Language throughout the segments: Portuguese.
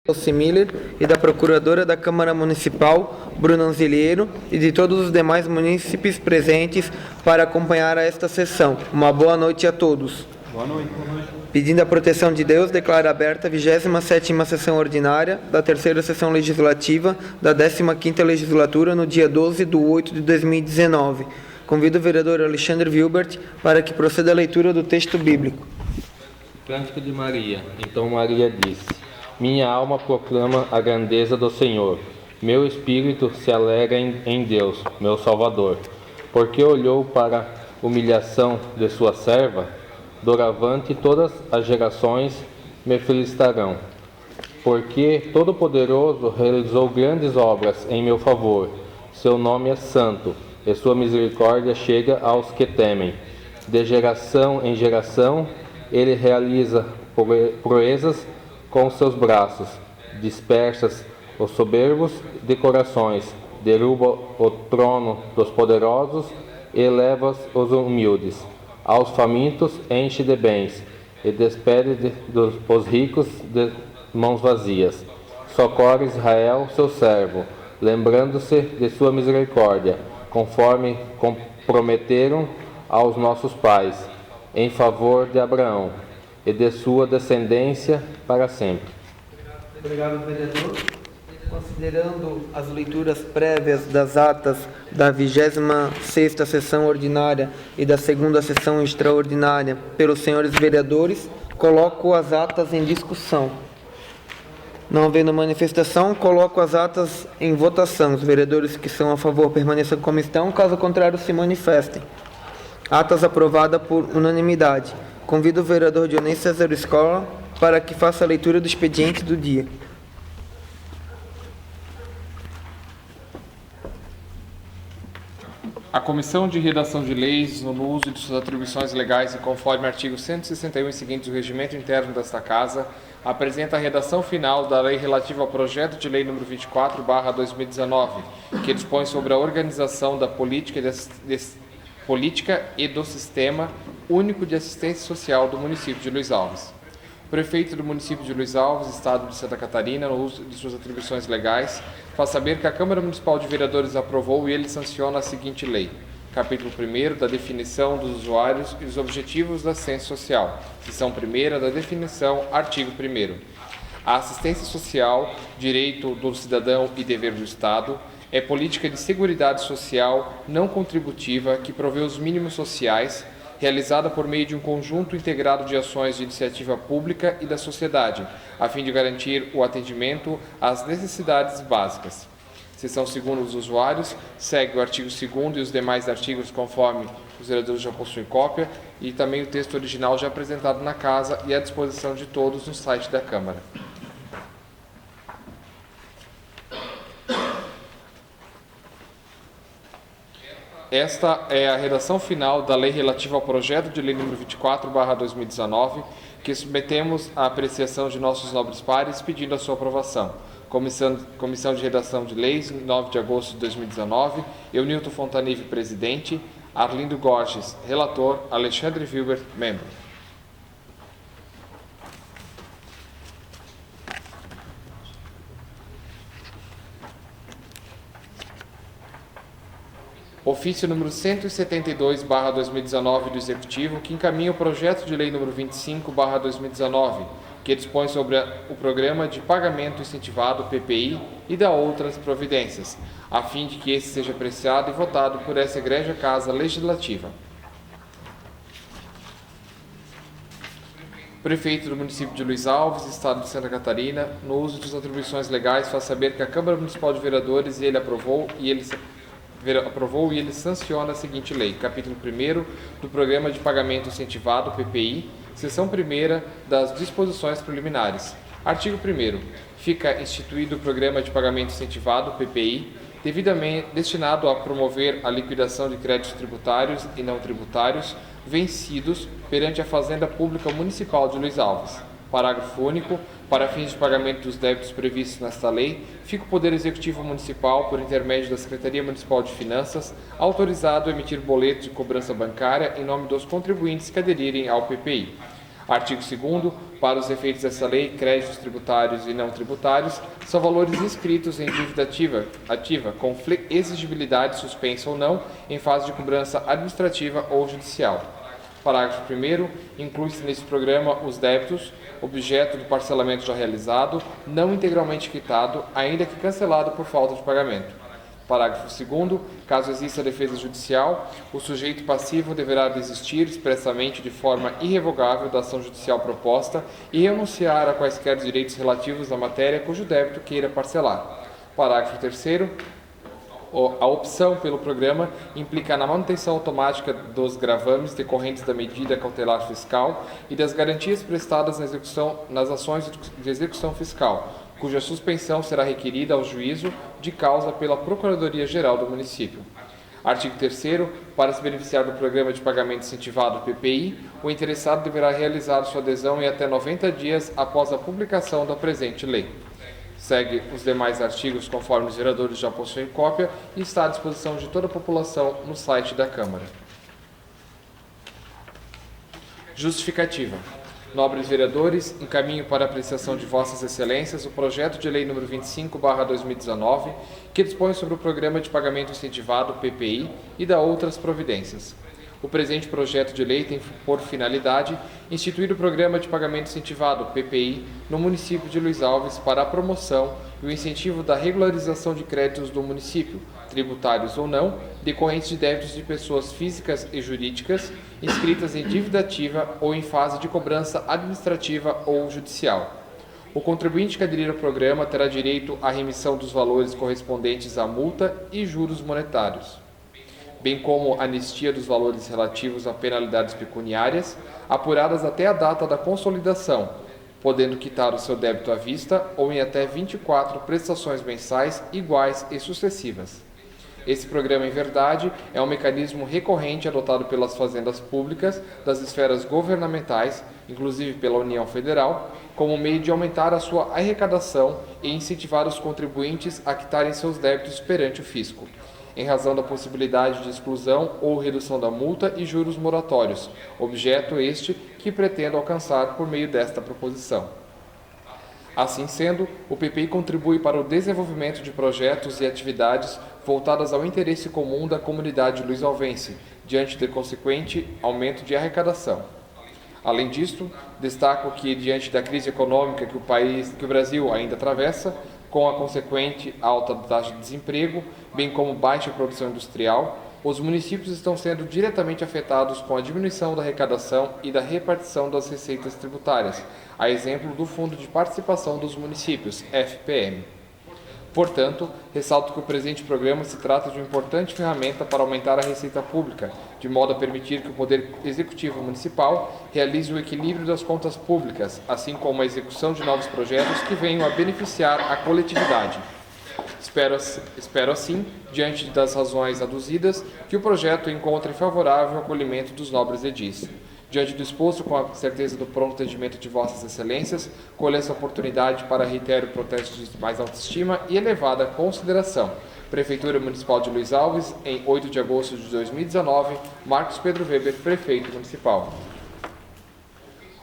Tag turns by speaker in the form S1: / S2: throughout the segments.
S1: Elci Miller e da Procuradora da Câmara Municipal, Bruna Anzilheiro, e de todos os demais munícipes presentes para acompanhar esta sessão. Uma boa noite a todos.
S2: Boa noite.
S1: Pedindo a proteção de Deus, declaro aberta a 27ª sessão ordinária da terceira sessão legislativa da 15ª legislatura no dia 12/8 de 2019. Convido o vereador Alexandre Wilbert para que proceda a leitura do texto bíblico.
S3: Cântico de Maria. Então Maria disse: minha alma proclama a grandeza do Senhor. Meu espírito se alegra em Deus, meu Salvador, porque olhou para a humilhação de sua serva. Doravante todas as gerações me felicitarão, porque Todo-Poderoso realizou grandes obras em meu favor. Seu nome é santo, e sua misericórdia chega aos que temem. De geração em geração, ele realiza proezas com seus braços, dispersas os soberbos de corações, derruba o trono dos poderosos e eleva os humildes. Aos famintos enche de bens e despede os ricos de mãos vazias. Socorre Israel, seu servo, lembrando-se de sua misericórdia, conforme prometeram aos nossos pais, em favor de Abraão e de sua descendência para sempre.
S1: Obrigado, vereador. Considerando as leituras prévias das atas da 26ª sessão ordinária e da 2ª sessão extraordinária pelos senhores vereadores, coloco as atas em discussão. Não havendo manifestação, coloco as atas em votação. Os vereadores que são a favor permaneçam como estão, caso contrário se manifestem. Atas aprovada por unanimidade. Convido o vereador Dionei César Escola para que faça a leitura do expediente do dia.
S2: A Comissão de Redação de Leis, no uso de suas atribuições legais e conforme artigo 161 e seguintes do Regimento Interno desta Casa, apresenta a redação final da lei relativa ao projeto de lei número 24/2019, que dispõe sobre a organização da política e do Sistema Único de Assistência Social do município de Luiz Alves. O prefeito do município de Luiz Alves, Estado de Santa Catarina, no uso de suas atribuições legais, faz saber que a Câmara Municipal de Vereadores aprovou e ele sanciona a seguinte lei. Capítulo 1º da definição dos usuários e os objetivos da assistência social. Seção 1ª da definição, artigo 1º. A assistência social, direito do cidadão e dever do Estado, é política de seguridade social não contributiva que provê os mínimos sociais, realizada por meio de um conjunto integrado de ações de iniciativa pública e da sociedade, a fim de garantir o atendimento às necessidades básicas. Seção 2ª dos usuários, segue o artigo 2º e os demais artigos conforme os vereadores já possuem cópia, e também o texto original já apresentado na Casa e à disposição de todos no site da Câmara. Esta é a redação final da lei relativa ao projeto de lei número 24/2019, que submetemos à apreciação de nossos nobres pares, pedindo a sua aprovação. Comissão de Redação de Leis, 9 de agosto de 2019, eu, Nilton Fontanive, presidente, Arlindo Gorges, relator, Alexandre Wilbert, membro. Ofício número 172/2019 do Executivo, que encaminha o projeto de lei número 25/2019, que dispõe sobre o Programa de Pagamento Incentivado, PPI, e da outras providências, a fim de que esse seja apreciado e votado por essa egrégia Casa Legislativa. O prefeito do município de Luiz Alves, Estado de Santa Catarina, no uso de suas atribuições legais, faz saber que a Câmara Municipal de Vereadores aprovou e ele sanciona a seguinte lei. Capítulo 1º do Programa de Pagamento Incentivado, PPI, seção 1ª das disposições preliminares. Artigo 1º. Fica instituído o Programa de Pagamento Incentivado, PPI, devidamente destinado a promover a liquidação de créditos tributários e não tributários vencidos perante a Fazenda Pública Municipal de Luiz Alves. Parágrafo único. Para fins de pagamento dos débitos previstos nesta lei, fica o Poder Executivo Municipal, por intermédio da Secretaria Municipal de Finanças, autorizado a emitir boletos de cobrança bancária em nome dos contribuintes que aderirem ao PPI. Artigo 2º. Para os efeitos dessa lei, créditos tributários e não tributários são valores inscritos em dívida ativa com exigibilidade suspensa ou não em fase de cobrança administrativa ou judicial. Parágrafo 1º. Inclui-se nesse programa os débitos, objeto do parcelamento já realizado, não integralmente quitado, ainda que cancelado por falta de pagamento. Parágrafo 2º. Caso exista defesa judicial, o sujeito passivo deverá desistir expressamente de forma irrevogável da ação judicial proposta e renunciar a quaisquer direitos relativos à matéria cujo débito queira parcelar. Parágrafo 3º. A opção pelo programa implica na manutenção automática dos gravames decorrentes da medida cautelar fiscal e das garantias prestadas nas ações de execução fiscal, cuja suspensão será requerida ao juízo de causa pela Procuradoria-Geral do município. Artigo 3º. Para se beneficiar do programa de pagamento incentivado PPI, o interessado deverá realizar sua adesão em até 90 dias após a publicação da presente lei. Segue os demais artigos conforme os vereadores já possuem cópia e está à disposição de toda a população no site da Câmara. Justificativa. Nobres vereadores, encaminho para apreciação de Vossas Excelências o projeto de lei número 25/2019, que dispõe sobre o Programa de Pagamento Incentivado PPI e da outras providências. O presente projeto de lei tem por finalidade instituir o Programa de Pagamento Incentivado PPI no município de Luiz Alves para a promoção e o incentivo da regularização de créditos do município, tributários ou não, decorrentes de débitos de pessoas físicas e jurídicas inscritas em dívida ativa ou em fase de cobrança administrativa ou judicial. O contribuinte que aderir ao programa terá direito à remissão dos valores correspondentes à multa e juros monetários, bem como anistia dos valores relativos a penalidades pecuniárias, apuradas até a data da consolidação, podendo quitar o seu débito à vista ou em até 24 prestações mensais iguais e sucessivas. Esse programa, em verdade, é um mecanismo recorrente adotado pelas fazendas públicas das esferas governamentais, inclusive pela União Federal, como meio de aumentar a sua arrecadação e incentivar os contribuintes a quitarem seus débitos perante o fisco, em razão da possibilidade de exclusão ou redução da multa e juros moratórios, objeto este que pretendo alcançar por meio desta proposição. Assim sendo, o PPI contribui para o desenvolvimento de projetos e atividades voltadas ao interesse comum da comunidade luisalvense, diante do consequente aumento de arrecadação. Além disto, destaco que, diante da crise econômica que o Brasil ainda atravessa, com a consequente alta taxa de desemprego, bem como baixa produção industrial, os municípios estão sendo diretamente afetados com a diminuição da arrecadação e da repartição das receitas tributárias, a exemplo do Fundo de Participação dos Municípios, FPM. Portanto, ressalto que o presente programa se trata de uma importante ferramenta para aumentar a receita pública, de modo a permitir que o Poder Executivo Municipal realize o equilíbrio das contas públicas, assim como a execução de novos projetos que venham a beneficiar a coletividade. Espero assim, diante das razões aduzidas, que o projeto encontre favorável acolhimento dos nobres edis. Diante do exposto, com a certeza do pronto atendimento de Vossas Excelências, colho essa oportunidade para reiterar o protesto de mais alta estima e elevada consideração. Prefeitura Municipal de Luiz Alves, em 8 de agosto de 2019, Marcos Pedro Weber, Prefeito Municipal.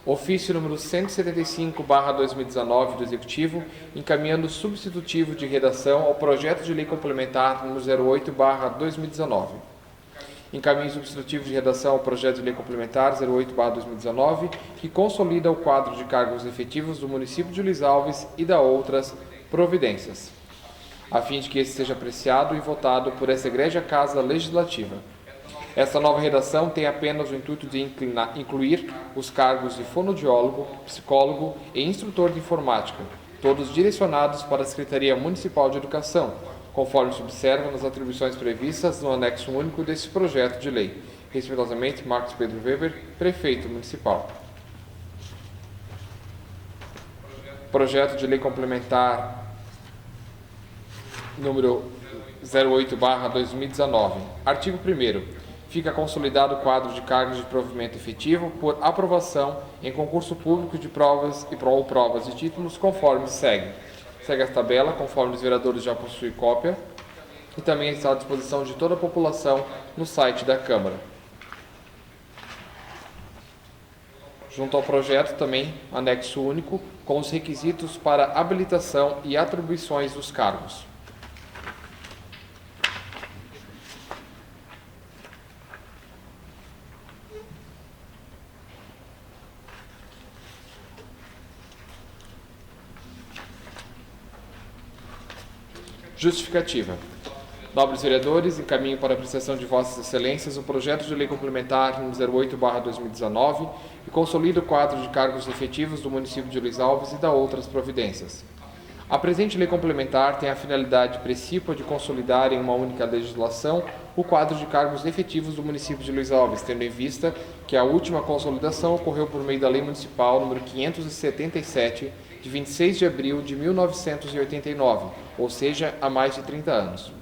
S2: Ofício número 175/2019 do Executivo, encaminhando substitutivo de redação ao projeto de lei complementar número 08/2019. Encaminho substitutivo de redação ao projeto de lei complementar 08/2019, que consolida o quadro de cargos efetivos do município de Luiz Alves e da outras providências, a fim de que esse seja apreciado e votado por essa egrégia Casa Legislativa. Esta nova redação tem apenas o intuito de incluir os cargos de fonoaudiólogo, psicólogo e instrutor de informática, todos direcionados para a Secretaria Municipal de Educação, conforme se observa nas atribuições previstas no anexo único desse projeto de lei. Respeitosamente, Marcos Pedro Weber, Prefeito Municipal. Projeto de lei complementar número 08/2019. Artigo 1º. Fica consolidado o quadro de cargos de provimento efetivo por aprovação em concurso público de provas ou provas de títulos, conforme segue. Segue a tabela, conforme os vereadores já possuem cópia, e também está à disposição de toda a população no site da Câmara. Junto ao projeto também anexo único com os requisitos para habilitação e atribuições dos cargos. Justificativa. Nobres vereadores, encaminho para a apreciação de Vossas Excelências o projeto de lei complementar número 08/2019 e consolida o quadro de cargos efetivos do município de Luiz Alves e da outras providências. A presente lei complementar tem a finalidade precípua de consolidar em uma única legislação o quadro de cargos efetivos do município de Luiz Alves, tendo em vista que a última consolidação ocorreu por meio da Lei Municipal número 577, de 26 de abril de 1989, ou seja, há mais de 30 anos.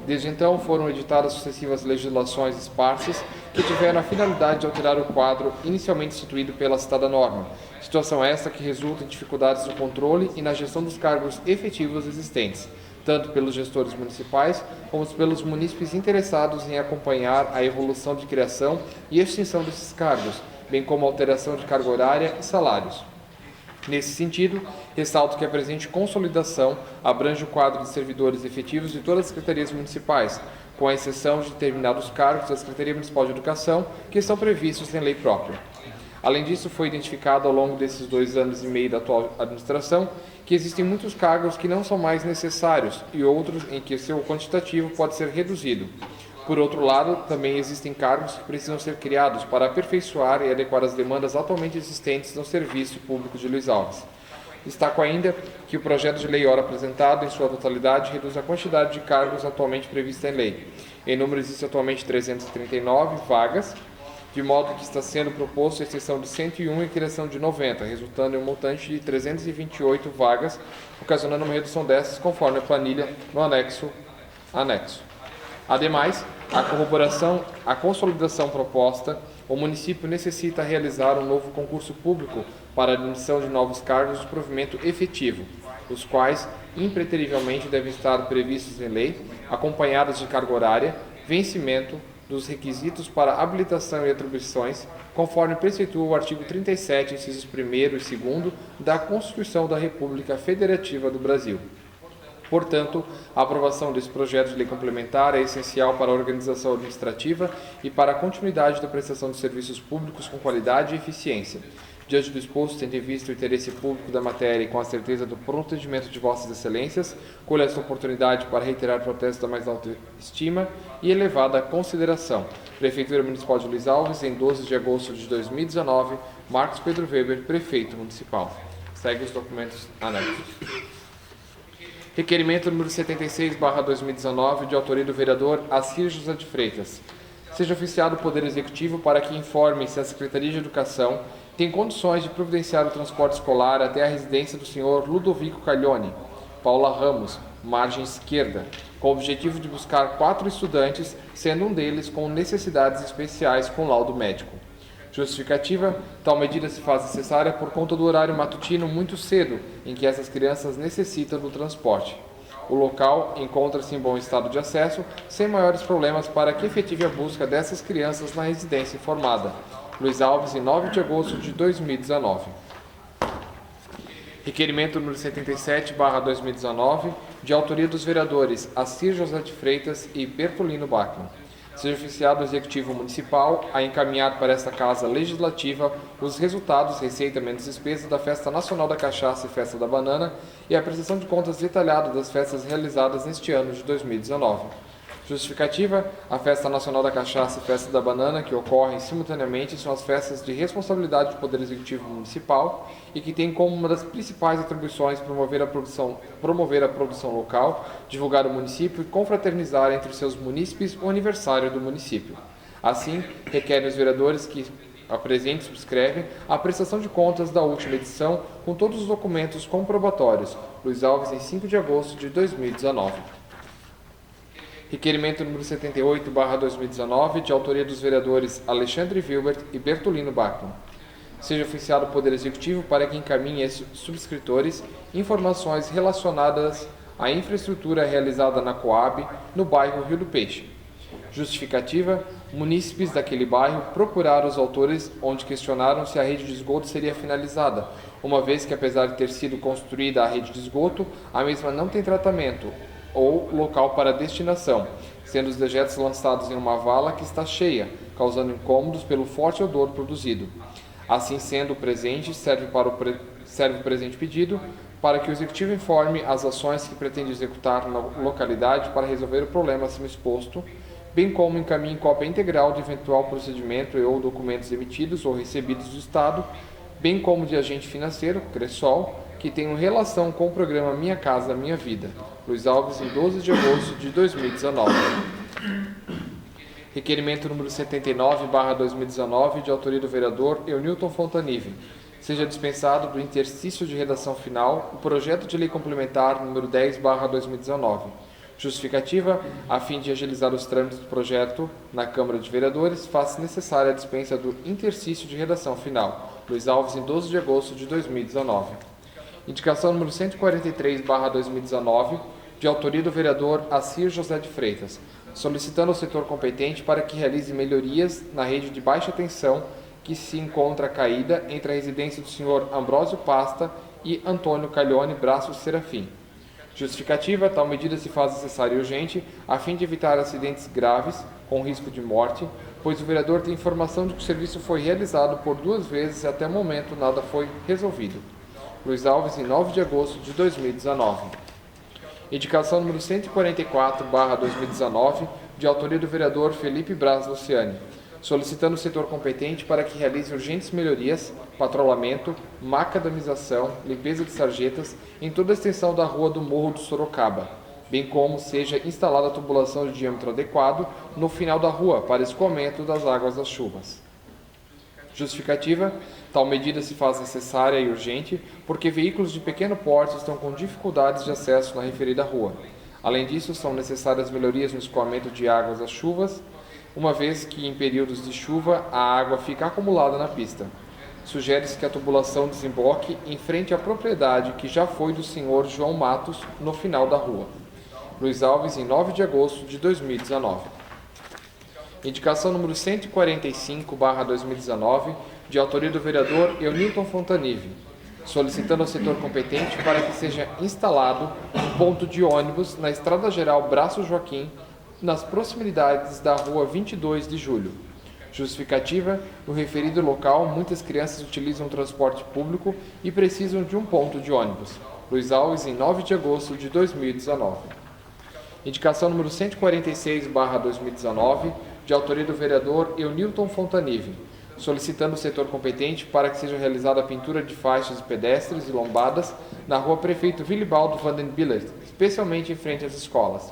S2: Desde então, foram editadas sucessivas legislações esparsas que tiveram a finalidade de alterar o quadro inicialmente instituído pela citada norma, situação esta que resulta em dificuldades no controle e na gestão dos cargos efetivos existentes, tanto pelos gestores municipais como pelos munícipes interessados em acompanhar a evolução de criação e extinção desses cargos, bem como a alteração de carga horária e salários. Nesse sentido, ressalto que a presente consolidação abrange o quadro de servidores efetivos de todas as secretarias municipais, com a exceção de determinados cargos da Secretaria Municipal de Educação, que estão previstos em lei própria. Além disso, foi identificado ao longo desses 2 anos e meio da atual administração que existem muitos cargos que não são mais necessários e outros em que seu quantitativo pode ser reduzido. Por outro lado, também existem cargos que precisam ser criados para aperfeiçoar e adequar as demandas atualmente existentes no serviço público de Luiz Alves. Destaco ainda que o projeto de lei ora apresentado, em sua totalidade, reduz a quantidade de cargos atualmente prevista em lei. Em número, existe atualmente 339 vagas, de modo que está sendo proposto a exceção de 101 e criação de 90, resultando em um montante de 328 vagas, ocasionando uma redução dessas conforme a planilha no anexo. Ademais, a consolidação proposta, o município necessita realizar um novo concurso público para a admissão de novos cargos de provimento efetivo, os quais impreterivelmente devem estar previstos em lei, acompanhados de carga horária, vencimento dos requisitos para habilitação e atribuições, conforme preceitua o artigo 37, incisos 1º e 2º da Constituição da República Federativa do Brasil. Portanto, a aprovação desse projeto de lei complementar é essencial para a organização administrativa e para a continuidade da prestação de serviços públicos com qualidade e eficiência. Diante do exposto, tendo em vista o interesse público da matéria e com a certeza do pronto atendimento de Vossas Excelências, colho esta oportunidade para reiterar protesto da mais alta estima e elevada consideração. Prefeitura Municipal de Luiz Alves, em 12 de agosto de 2019, Marcos Pedro Weber, Prefeito Municipal. Segue os documentos anexos. Requerimento número 76/2019, de autoria do vereador Assir José de Freitas. Seja oficiado o Poder Executivo para que informe se a Secretaria de Educação tem condições de providenciar o transporte escolar até a residência do senhor Ludovico Caglione, Paula Ramos, margem esquerda, com o objetivo de buscar 4 estudantes, sendo um deles com necessidades especiais com laudo médico. Justificativa: tal medida se faz necessária por conta do horário matutino muito cedo, em que essas crianças necessitam do transporte. O local encontra-se em bom estado de acesso, sem maiores problemas para que efetive a busca dessas crianças na residência informada. Luiz Alves, em 9 de agosto de 2019. Requerimento número 77/2019, de autoria dos vereadores Assir José de Freitas e Bertolino Bachmann. Seja oficiado o Executivo Municipal a encaminhar para esta Casa Legislativa os resultados, receita menos despesa da Festa Nacional da Cachaça e Festa da Banana e a prestação de contas detalhada das festas realizadas neste ano de 2019. Justificativa: a Festa Nacional da Cachaça e Festa da Banana, que ocorrem simultaneamente, são as festas de responsabilidade do Poder Executivo Municipal e que têm como uma das principais atribuições promover a produção local, divulgar o município e confraternizar entre seus munícipes o aniversário do município. Assim, requerem os vereadores que apresentem e subscrevem a prestação de contas da última edição com todos os documentos comprobatórios. Luiz Alves, em 5 de agosto de 2019. Requerimento número 78/2019, de autoria dos vereadores Alexandre Wilbert e Bertolino Bachmann. Seja oficiado o Poder Executivo para que encaminhe esses subscritores informações relacionadas à infraestrutura realizada na Coab, no bairro Rio do Peixe. Justificativa: Munícipes daquele bairro procuraram os autores, onde questionaram se a rede de esgoto seria finalizada, uma vez que, apesar de ter sido construída a rede de esgoto, a mesma não tem tratamento ou local para destinação, sendo os dejetos lançados em uma vala que está cheia, causando incômodos pelo forte odor produzido. Assim sendo, o presente serve o presente pedido para que o Executivo informe as ações que pretende executar na localidade para resolver o problema acima exposto, bem como encaminhe cópia integral de eventual procedimento e ou documentos emitidos ou recebidos do Estado, bem como de agente financeiro, Cressol, que tenham relação com o programa Minha Casa Minha Vida. Luiz Alves, em 12 de agosto de 2019. Requerimento número 79/2019, de autoria do vereador Eunilton Fontanive. Seja dispensado do interstício de redação final o projeto de lei complementar número 10/2019. Justificativa: a fim de agilizar os trâmites do projeto na Câmara de Vereadores, faz necessária a dispensa do interstício de redação final. Luiz Alves, em 12 de agosto de 2019. Indicação número 143/2019, de autoria do vereador Assir José de Freitas, solicitando ao setor competente para que realize melhorias na rede de baixa tensão que se encontra caída entre a residência do senhor Ambrósio Pasta e Antônio Caglione Braço Serafim. Justificativa: tal medida se faz necessária e urgente a fim de evitar acidentes graves com risco de morte, pois o vereador tem informação de que o serviço foi realizado por 2 vezes e até o momento nada foi resolvido. Luiz Alves, em 9 de agosto de 2019. Indicação número 144/2019, de autoria do vereador Felipe Braz Luciani, solicitando o setor competente para que realize urgentes melhorias, patrulhamento, macadamização, limpeza de sarjetas em toda a extensão da rua do Morro do Sorocaba, bem como seja instalada a tubulação de diâmetro adequado no final da rua para escoamento das águas das chuvas. Justificativa: tal medida se faz necessária e urgente porque veículos de pequeno porte estão com dificuldades de acesso na referida rua. Além disso, são necessárias melhorias no escoamento de águas das chuvas, uma vez que em períodos de chuva a água fica acumulada na pista. Sugere-se que a tubulação desemboque em frente à propriedade que já foi do senhor João Matos, no final da rua. Luiz Alves, em 9 de agosto de 2019. Indicação número 145/2019, de autoria do vereador Eunilton Fontanive, solicitando ao setor competente para que seja instalado um ponto de ônibus na Estrada Geral Braço Joaquim, nas proximidades da rua 22 de julho. Justificativa: no referido local, muitas crianças utilizam o transporte público e precisam de um ponto de ônibus. Luiz Alves, em 9 de agosto de 2019. Indicação número 146/2019, de autoria do vereador Eunilton Fontanive, solicitando o setor competente para que seja realizada a pintura de faixas de pedestres e lombadas na rua Prefeito Wilibaldo Vandenbiller, especialmente em frente às escolas.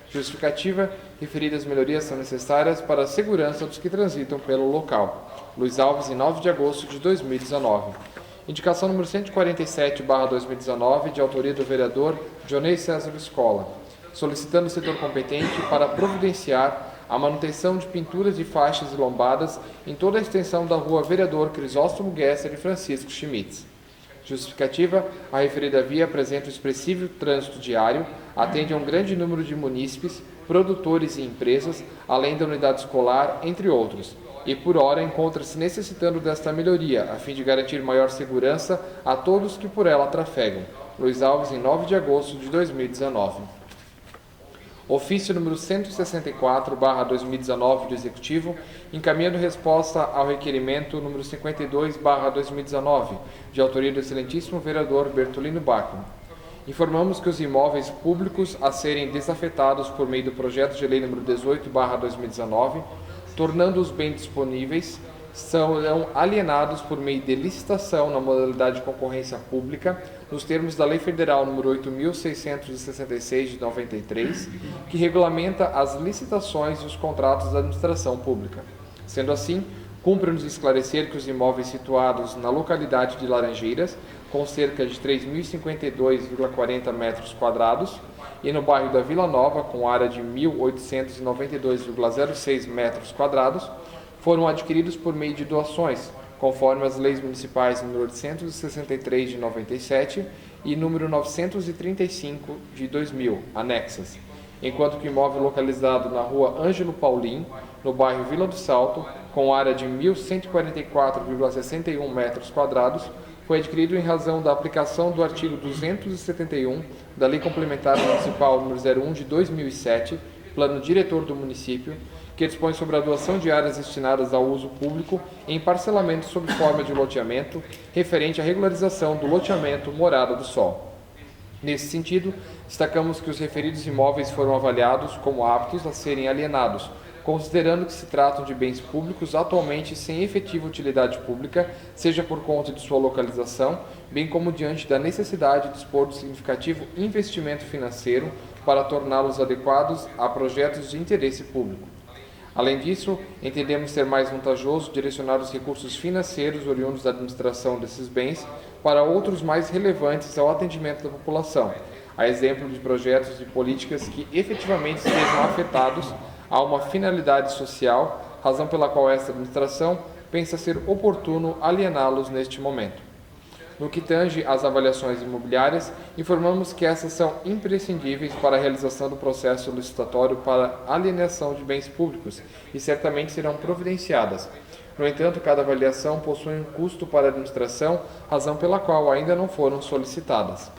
S2: Justificativa: referidas melhorias são necessárias para a segurança dos que transitam pelo local. Luiz Alves, em 9 de agosto de 2019. Indicação número 147/2019, de autoria do vereador Dionei César Escola, solicitando o setor competente para providenciar a manutenção de pinturas de faixas e lombadas em toda a extensão da rua Vereador Crisóstomo Gesser e Francisco Schmitz. Justificativa: a referida via apresenta um expressivo trânsito diário, atende a um grande número de munícipes, produtores e empresas, além da unidade escolar, entre outros, e por hora encontra-se necessitando desta melhoria, a fim de garantir maior segurança a todos que por ela trafegam. Luiz Alves, em 9 de agosto de 2019. Ofício número 164/2019 do Executivo, encaminhando resposta ao requerimento número 52/2019, de autoria do excelentíssimo vereador Bertolino Bachmann. Informamos que os imóveis públicos a serem desafetados por meio do projeto de lei número 18/2019, tornando-os bens disponíveis, serão alienados por meio de licitação na modalidade de concorrência pública, nos termos da Lei Federal nº 8.666 de 93, que regulamenta as licitações e os contratos da administração pública. Sendo assim, cumpre-nos esclarecer que os imóveis situados na localidade de Laranjeiras, com cerca de 3.052,40 metros quadrados, e no bairro da Vila Nova, com área de 1.892,06 metros quadrados, foram adquiridos por meio de doações, conforme as leis municipais nº 863 de 97 e número 935 de 2000, anexas, enquanto que o imóvel localizado na rua Ângelo Paulin, no bairro Vila do Salto, com área de 1.144,61 metros quadrados, foi adquirido em razão da aplicação do artigo 271 da Lei Complementar Municipal nº 01 de 2007, Plano Diretor do Município, que dispõe sobre a doação de áreas destinadas ao uso público em parcelamento sob forma de loteamento, referente à regularização do loteamento Morada do Sol. Nesse sentido, destacamos que os referidos imóveis foram avaliados como aptos a serem alienados, considerando que se tratam de bens públicos atualmente sem efetiva utilidade pública, seja por conta de sua localização, bem como diante da necessidade de dispor de significativo investimento financeiro para torná-los adequados a projetos de interesse público. Além disso, entendemos ser mais vantajoso direcionar os recursos financeiros oriundos da administração desses bens para outros mais relevantes ao atendimento da população, a exemplo de projetos e políticas que efetivamente estejam afetados a uma finalidade social, razão pela qual esta administração pensa ser oportuno aliená-los neste momento. No que tange às avaliações imobiliárias, informamos que essas são imprescindíveis para a realização do processo licitatório para alienação de bens públicos e certamente serão providenciadas. No entanto, cada avaliação possui um custo para a administração, razão pela qual ainda não foram solicitadas.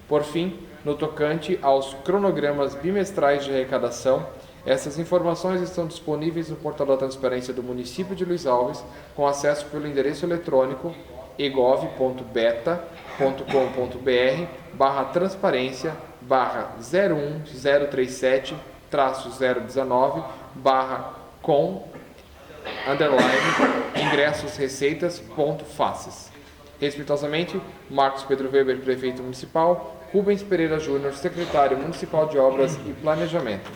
S2: Por fim, no tocante aos cronogramas bimestrais de arrecadação, essas informações estão disponíveis no portal da transparência do município de Luiz Alves, com acesso pelo endereço eletrônico egov.beta.com.br/01003/com/ingressos-receitas.faces. Respeitosamente, Marcos Pedro Weber, Prefeito Municipal, Rubens Pereira Júnior, Secretário Municipal de Obras e Planejamento.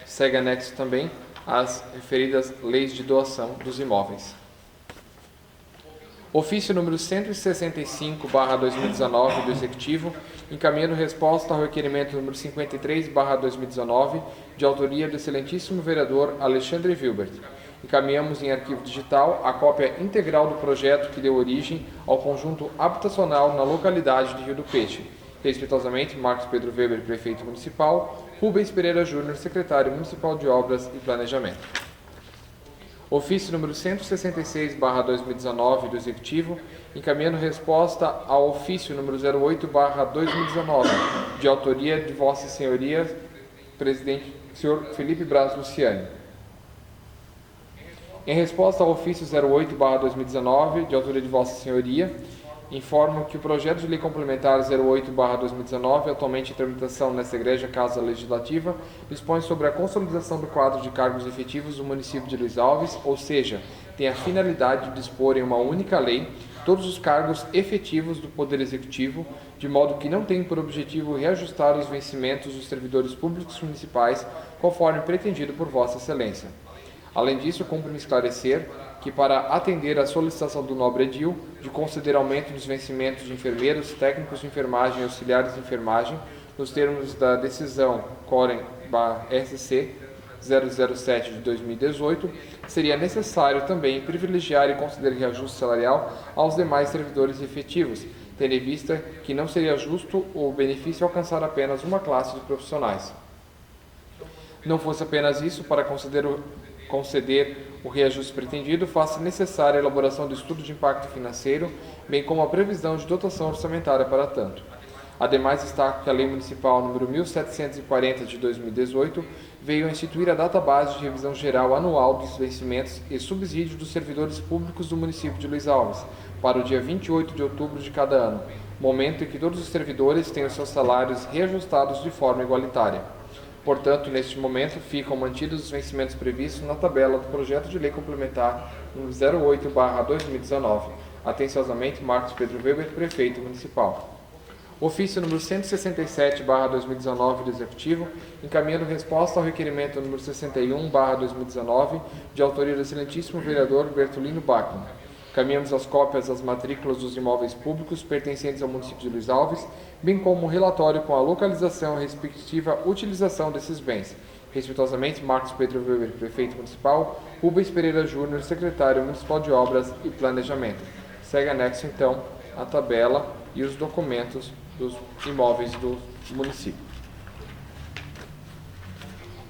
S2: Segue anexo também as referidas leis de doação dos imóveis. Ofício número 165/2019 do Executivo, encaminhando resposta ao requerimento número 53/2019, de autoria do excelentíssimo vereador Alexandre Wilbert. Encaminhamos em arquivo digital a cópia integral do projeto que deu origem ao conjunto habitacional na localidade de Rio do Peixe. Respeitosamente, Marcos Pedro Weber, Prefeito Municipal, Rubens Pereira Júnior, Secretário Municipal de Obras e Planejamento. Ofício número 166/2019 do Executivo, encaminhando resposta ao ofício número 08/2019, de autoria de Vossa Senhoria, Presidente, Sr. Felipe Braz Luciani. Em resposta ao ofício 08/2019, de autoria de Vossa Senhoria, informo que o projeto de lei complementar 08/2019, atualmente em tramitação nesta Igreja Casa Legislativa, dispõe sobre a consolidação do quadro de cargos efetivos do município de Luiz Alves, ou seja, tem a finalidade de dispor em uma única lei todos os cargos efetivos do Poder Executivo, de modo que não tem por objetivo reajustar os vencimentos dos servidores públicos municipais, conforme pretendido por Vossa Excelência. Além disso, cumpre-me esclarecer que, para atender à solicitação do nobre edil de conceder aumento dos vencimentos de enfermeiros, técnicos de enfermagem e auxiliares de enfermagem, nos termos da decisão COREM/SC 007 de 2018, seria necessário também privilegiar e conceder reajuste salarial aos demais servidores efetivos, tendo em vista que não seria justo o benefício alcançar apenas uma classe de profissionais. Não fosse apenas isso, para conceder o reajuste pretendido, faz-se necessária a elaboração do estudo de impacto financeiro, bem como a previsão de dotação orçamentária para tanto. Ademais, destaco que a Lei Municipal número 1740 de 2018 veio a instituir a database de revisão geral anual dos vencimentos e subsídios dos servidores públicos do município de Luiz Alves, para o dia 28 de outubro de cada ano, momento em que todos os servidores têm os seus salários reajustados de forma igualitária. Portanto, neste momento, ficam mantidos os vencimentos previstos na tabela do projeto de lei complementar número 08/2019. Atenciosamente, Marcos Pedro Weber, Prefeito Municipal. Ofício número 167/2019 do Executivo, encaminhando resposta ao requerimento número 61/2019, de autoria do excelentíssimo vereador Bertolino Bachmann. Caminhamos as cópias das matrículas dos imóveis públicos pertencentes ao município de Luiz Alves, bem como um relatório com a localização e respectiva utilização desses bens. Respeitosamente, Marcos Pedro Weber, Prefeito Municipal, Rubens Pereira Júnior, Secretário Municipal de Obras e Planejamento. Segue anexo, então, a tabela e os documentos dos imóveis do município.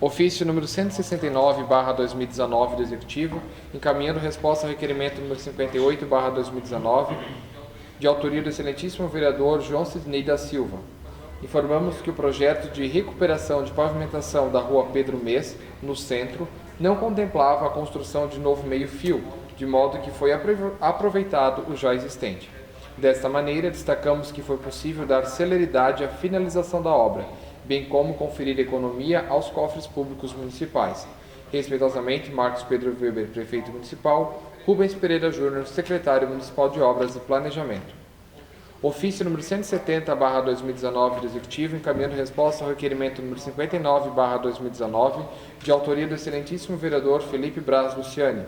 S2: Ofício número 169/2019 do Executivo, encaminhando resposta ao requerimento número 58/2019, de autoria do excelentíssimo vereador João Sidney da Silva. Informamos que o projeto de recuperação de pavimentação da rua Pedro Mês, no centro, não contemplava a construção de novo meio-fio, de modo que foi aproveitado o já existente. Desta maneira, destacamos que foi possível dar celeridade à finalização da obra, bem como conferir economia aos cofres públicos municipais. Respeitosamente, Marcos Pedro Weber, Prefeito Municipal, Rubens Pereira Júnior, Secretário Municipal de Obras e Planejamento. Ofício número 170/2019 do Executivo, encaminhando resposta ao requerimento número 59/2019, de autoria do excelentíssimo vereador Felipe Braz Luciani.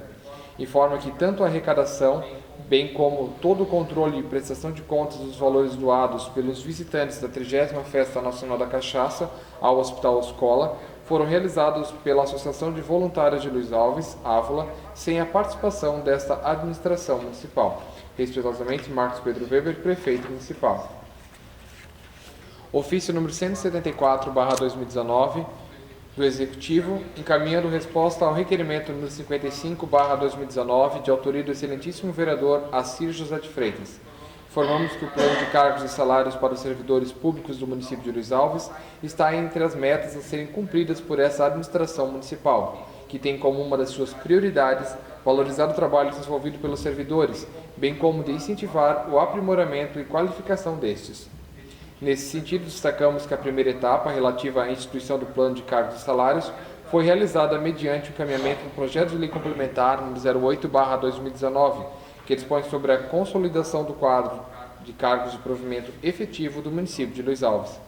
S2: Informa que tanto a arrecadação, bem como todo o controle e prestação de contas dos valores doados pelos visitantes da 30ª Festa Nacional da Cachaça ao Hospital Escola, foram realizados pela Associação de Voluntários de Luiz Alves, Ávola, sem a participação desta administração municipal. Respeitosamente, Marcos Pedro Weber, Prefeito Municipal. Ofício número 174/2019 do Executivo, encaminhando resposta ao requerimento número 55/2019, de autoria do excelentíssimo vereador Assir José de Freitas. Informamos que o plano de cargos e salários para os servidores públicos do município de Luiz Alves está entre as metas a serem cumpridas por essa administração municipal, que tem como uma das suas prioridades valorizar o trabalho desenvolvido pelos servidores, bem como de incentivar o aprimoramento e qualificação destes. Nesse sentido, destacamos que a primeira etapa, relativa à instituição do plano de cargos e salários, foi realizada mediante o encaminhamento do projeto de lei complementar número 08/2019, que dispõe sobre a consolidação do quadro de cargos de provimento efetivo do município de Luiz Alves.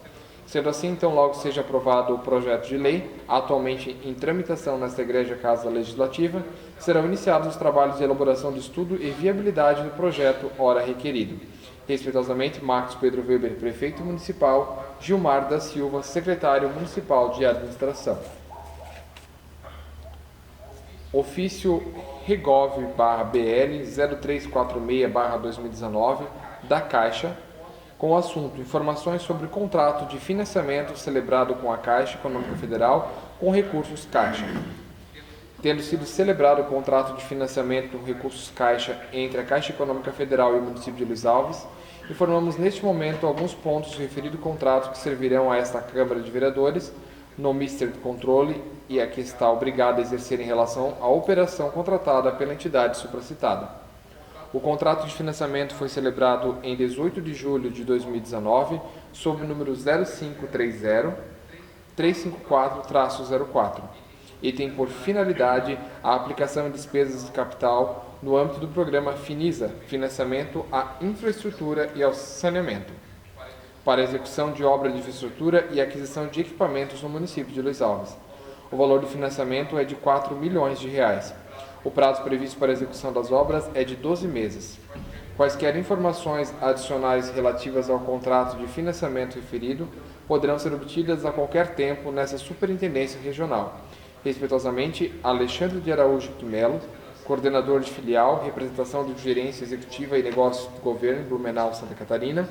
S2: Sendo assim, então, logo seja aprovado o projeto de lei, atualmente em tramitação nesta Egrégia Casa Legislativa, serão iniciados os trabalhos de elaboração do estudo e viabilidade do projeto, ora requerido. Respeitosamente, Marcos Pedro Weber, Prefeito Municipal, Gilmar da Silva, Secretário Municipal de Administração. Ofício Regov/BL 0346/2019 da Caixa, com o assunto Informações sobre o contrato de financiamento celebrado com a Caixa Econômica Federal com recursos Caixa. Tendo sido celebrado o contrato de financiamento com recursos Caixa entre a Caixa Econômica Federal e o município de Luiz Alves, informamos neste momento alguns pontos do referido contrato que servirão a esta Câmara de Vereadores no Mister do Controle e a que está obrigada a exercer em relação à operação contratada pela entidade supracitada. O contrato de financiamento foi celebrado em 18 de julho de 2019, sob o número 0530-354-04, e tem por finalidade a aplicação de despesas de capital no âmbito do programa FINISA, Financiamento à Infraestrutura e ao Saneamento, para a execução de obras de infraestrutura e aquisição de equipamentos no município de Luiz Alves. O valor do financiamento é de R$ 4 milhões. O prazo previsto para a execução das obras é de 12 meses. Quaisquer informações adicionais relativas ao contrato de financiamento referido poderão ser obtidas a qualquer tempo nessa Superintendência Regional. Respeitosamente, Alexandre de Araújo Melo, coordenador de filial, representação de Gerência Executiva e Negócios do Governo, Blumenau, Santa Catarina.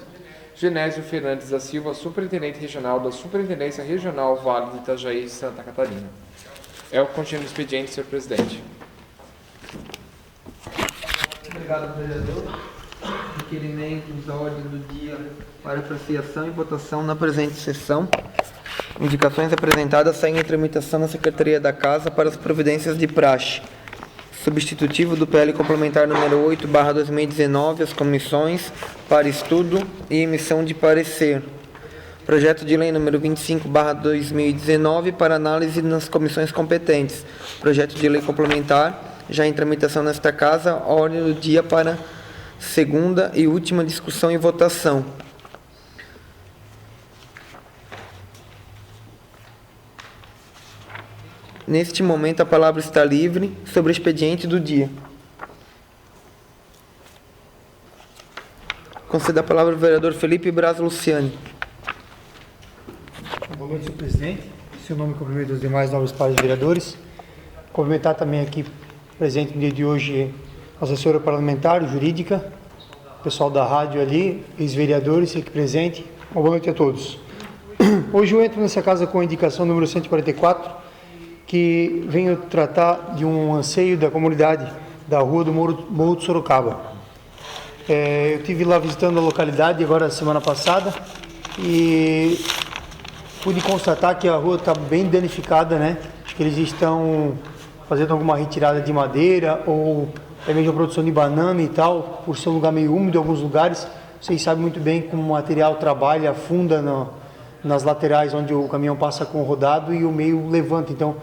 S2: Genésio Fernandes da Silva, Superintendente Regional da Superintendência Regional Vale do Itajaí, Santa Catarina. É o contínuo do expediente, senhor presidente.
S1: Obrigado, vereador. Requerimentos da ordem do dia para apreciação e votação na presente sessão. Indicações apresentadas seguem em tramitação na Secretaria da Casa para as providências de praxe. Substitutivo do PL complementar número 8/2019, as comissões para estudo e emissão de parecer. Projeto de lei número 25/2019 para análise nas comissões competentes. Projeto de lei complementar já em tramitação nesta Casa, a ordem do dia para segunda e última discussão e votação. Neste momento, a palavra está livre sobre o expediente do dia. Concedo a palavra ao vereador Felipe Braz Luciani.
S4: Boa noite, senhor presidente. Em seu nome, cumprimento dos demais nobres pares vereadores. Cumprimentar também aqui, presente no dia de hoje, a assessora parlamentar, jurídica, pessoal da rádio ali, ex-vereadores aqui presente. Boa noite a todos. Hoje eu entro nessa casa com a indicação número 144, que venho tratar de um anseio da comunidade da rua do Morro de Sorocaba. Eu estive lá visitando a localidade agora semana passada e pude constatar que a rua está bem danificada, né? Acho que eles estão fazendo alguma retirada de madeira ou até mesmo a produção de banana e tal, por ser um lugar meio úmido em alguns lugares. Vocês sabem muito bem como o material trabalha, afunda nas laterais onde o caminhão passa com o rodado e o meio levanta, então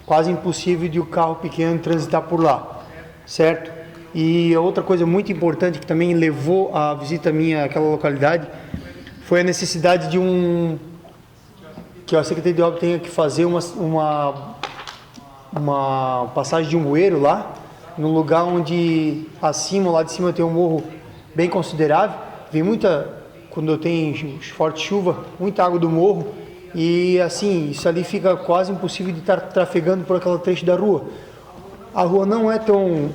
S4: quase impossível de o carro pequeno transitar por lá, certo? E outra coisa muito importante que também levou a visita minha àquela localidade foi a necessidade de que a Secretaria de Obras tenha que fazer uma passagem de um bueiro lá, num lugar onde lá de cima tem um morro bem considerável, vem quando tem forte chuva, muita água do morro, e assim, isso ali fica quase impossível de estar trafegando por aquela trecho da rua. A rua não é tão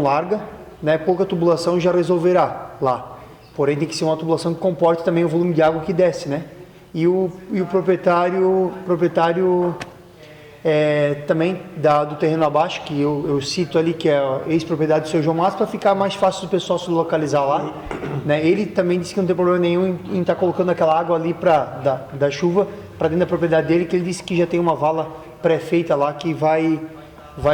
S4: larga, né? Pouca tubulação já resolverá lá, porém tem que ser uma tubulação que comporte também o volume de água que desce, né? E o proprietário também do terreno abaixo, que eu cito ali, que é a ex-propriedade do seu João Márcio, para ficar mais fácil do pessoal se localizar lá, né? Ele também disse que não tem problema nenhum em estar colocando aquela água ali da chuva para dentro da propriedade dele, que ele disse que já tem uma vala pré-feita lá que vai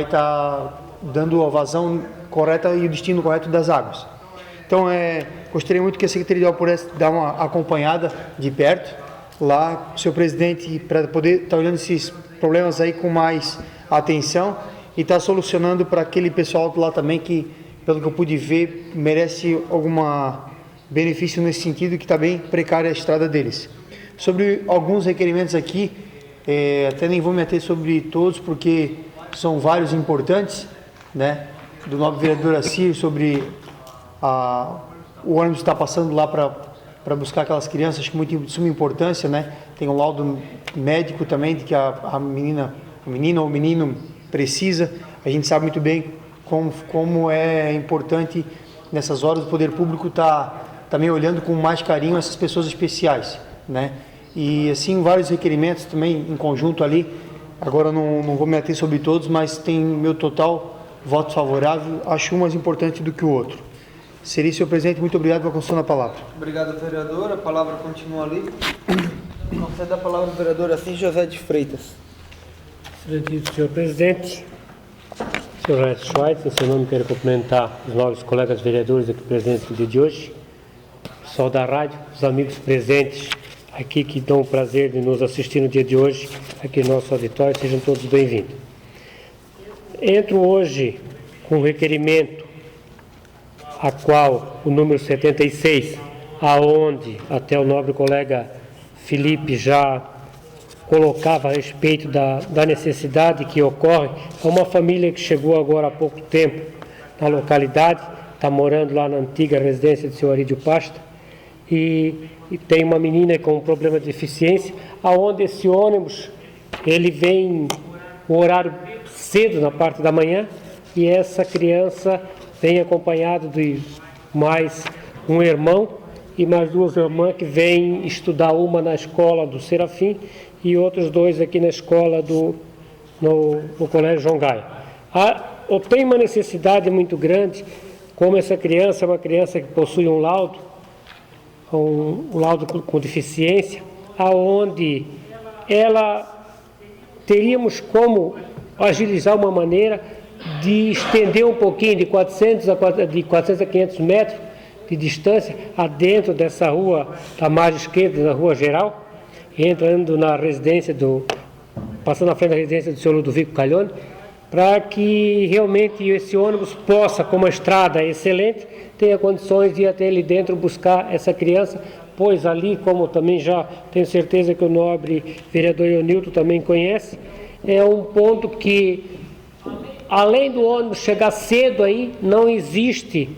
S4: estar dando a vazão correta e o destino correto das águas. Então, gostaria muito que a Secretaria de Obras pudesse dar uma acompanhada de perto lá, seu presidente, para poder estar olhando esses problemas aí com mais atenção e estar solucionando para aquele pessoal lá também que, pelo que eu pude ver, merece algum benefício nesse sentido, que está bem precária a estrada deles. Sobre alguns requerimentos aqui, até nem vou me ater sobre todos, porque são vários importantes, né? Do nobre vereador Assir, sobre o ônibus está passando lá para buscar aquelas crianças, acho que muito de suma importância, né? Tem um laudo médico também de que a menina ou o menino precisa. A gente sabe muito bem como é importante nessas horas o poder público tá também olhando com mais carinho essas pessoas especiais, né? E assim vários requerimentos também em conjunto ali. Agora não vou me ater sobre todos, mas tem meu total voto favorável. Acho um mais importante do que o outro. Seria, senhor presidente, muito obrigado pela concessão da palavra.
S1: Obrigado, vereador. A palavra continua ali. Concede a palavra ao vereador Assis José de Freitas.
S5: Excelentíssimo senhor presidente, senhor Renato Schweitzer, em seu nome quero cumprimentar os nobres colegas vereadores aqui presentes no dia de hoje, o pessoal da rádio, os amigos presentes aqui que dão o prazer de nos assistir no dia de hoje, aqui no nosso auditório, sejam todos bem-vindos. Entro hoje com um requerimento, a qual o número 76, aonde até o nobre colega Felipe já colocava a respeito da necessidade que ocorre. É uma família que chegou agora há pouco tempo na localidade, está morando lá na antiga residência do senhor Arídio Pasta, e tem uma menina com um problema de deficiência, aonde esse ônibus, ele vem o horário cedo, na parte da manhã, e essa criança vem acompanhado de mais um irmão e mais duas irmãs que vêm estudar, uma na escola do Serafim e outros dois aqui na escola no Colégio João Gaia. Tem uma necessidade muito grande, como essa criança é uma criança que possui um laudo com deficiência, aonde teríamos como agilizar uma maneira de estender um pouquinho de 400 a 500 metros de distância adentro dessa rua, da margem esquerda da rua geral, entrando na residência passando na frente da residência do senhor Ludovico Calhone, para que realmente esse ônibus possa, como a estrada é excelente, tenha condições de ir até ali dentro buscar essa criança, pois ali, como também já tenho certeza que o nobre vereador Eunilton também conhece, é um ponto que, além do ônibus chegar cedo aí, não existe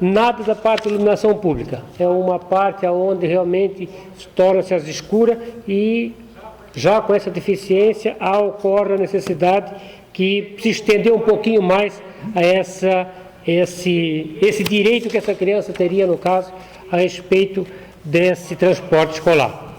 S5: nada da parte de iluminação pública. É uma parte onde realmente torna-se as escuras e já com essa deficiência ocorre a necessidade que se estender um pouquinho mais a esse direito que essa criança teria, no caso, a respeito desse transporte escolar.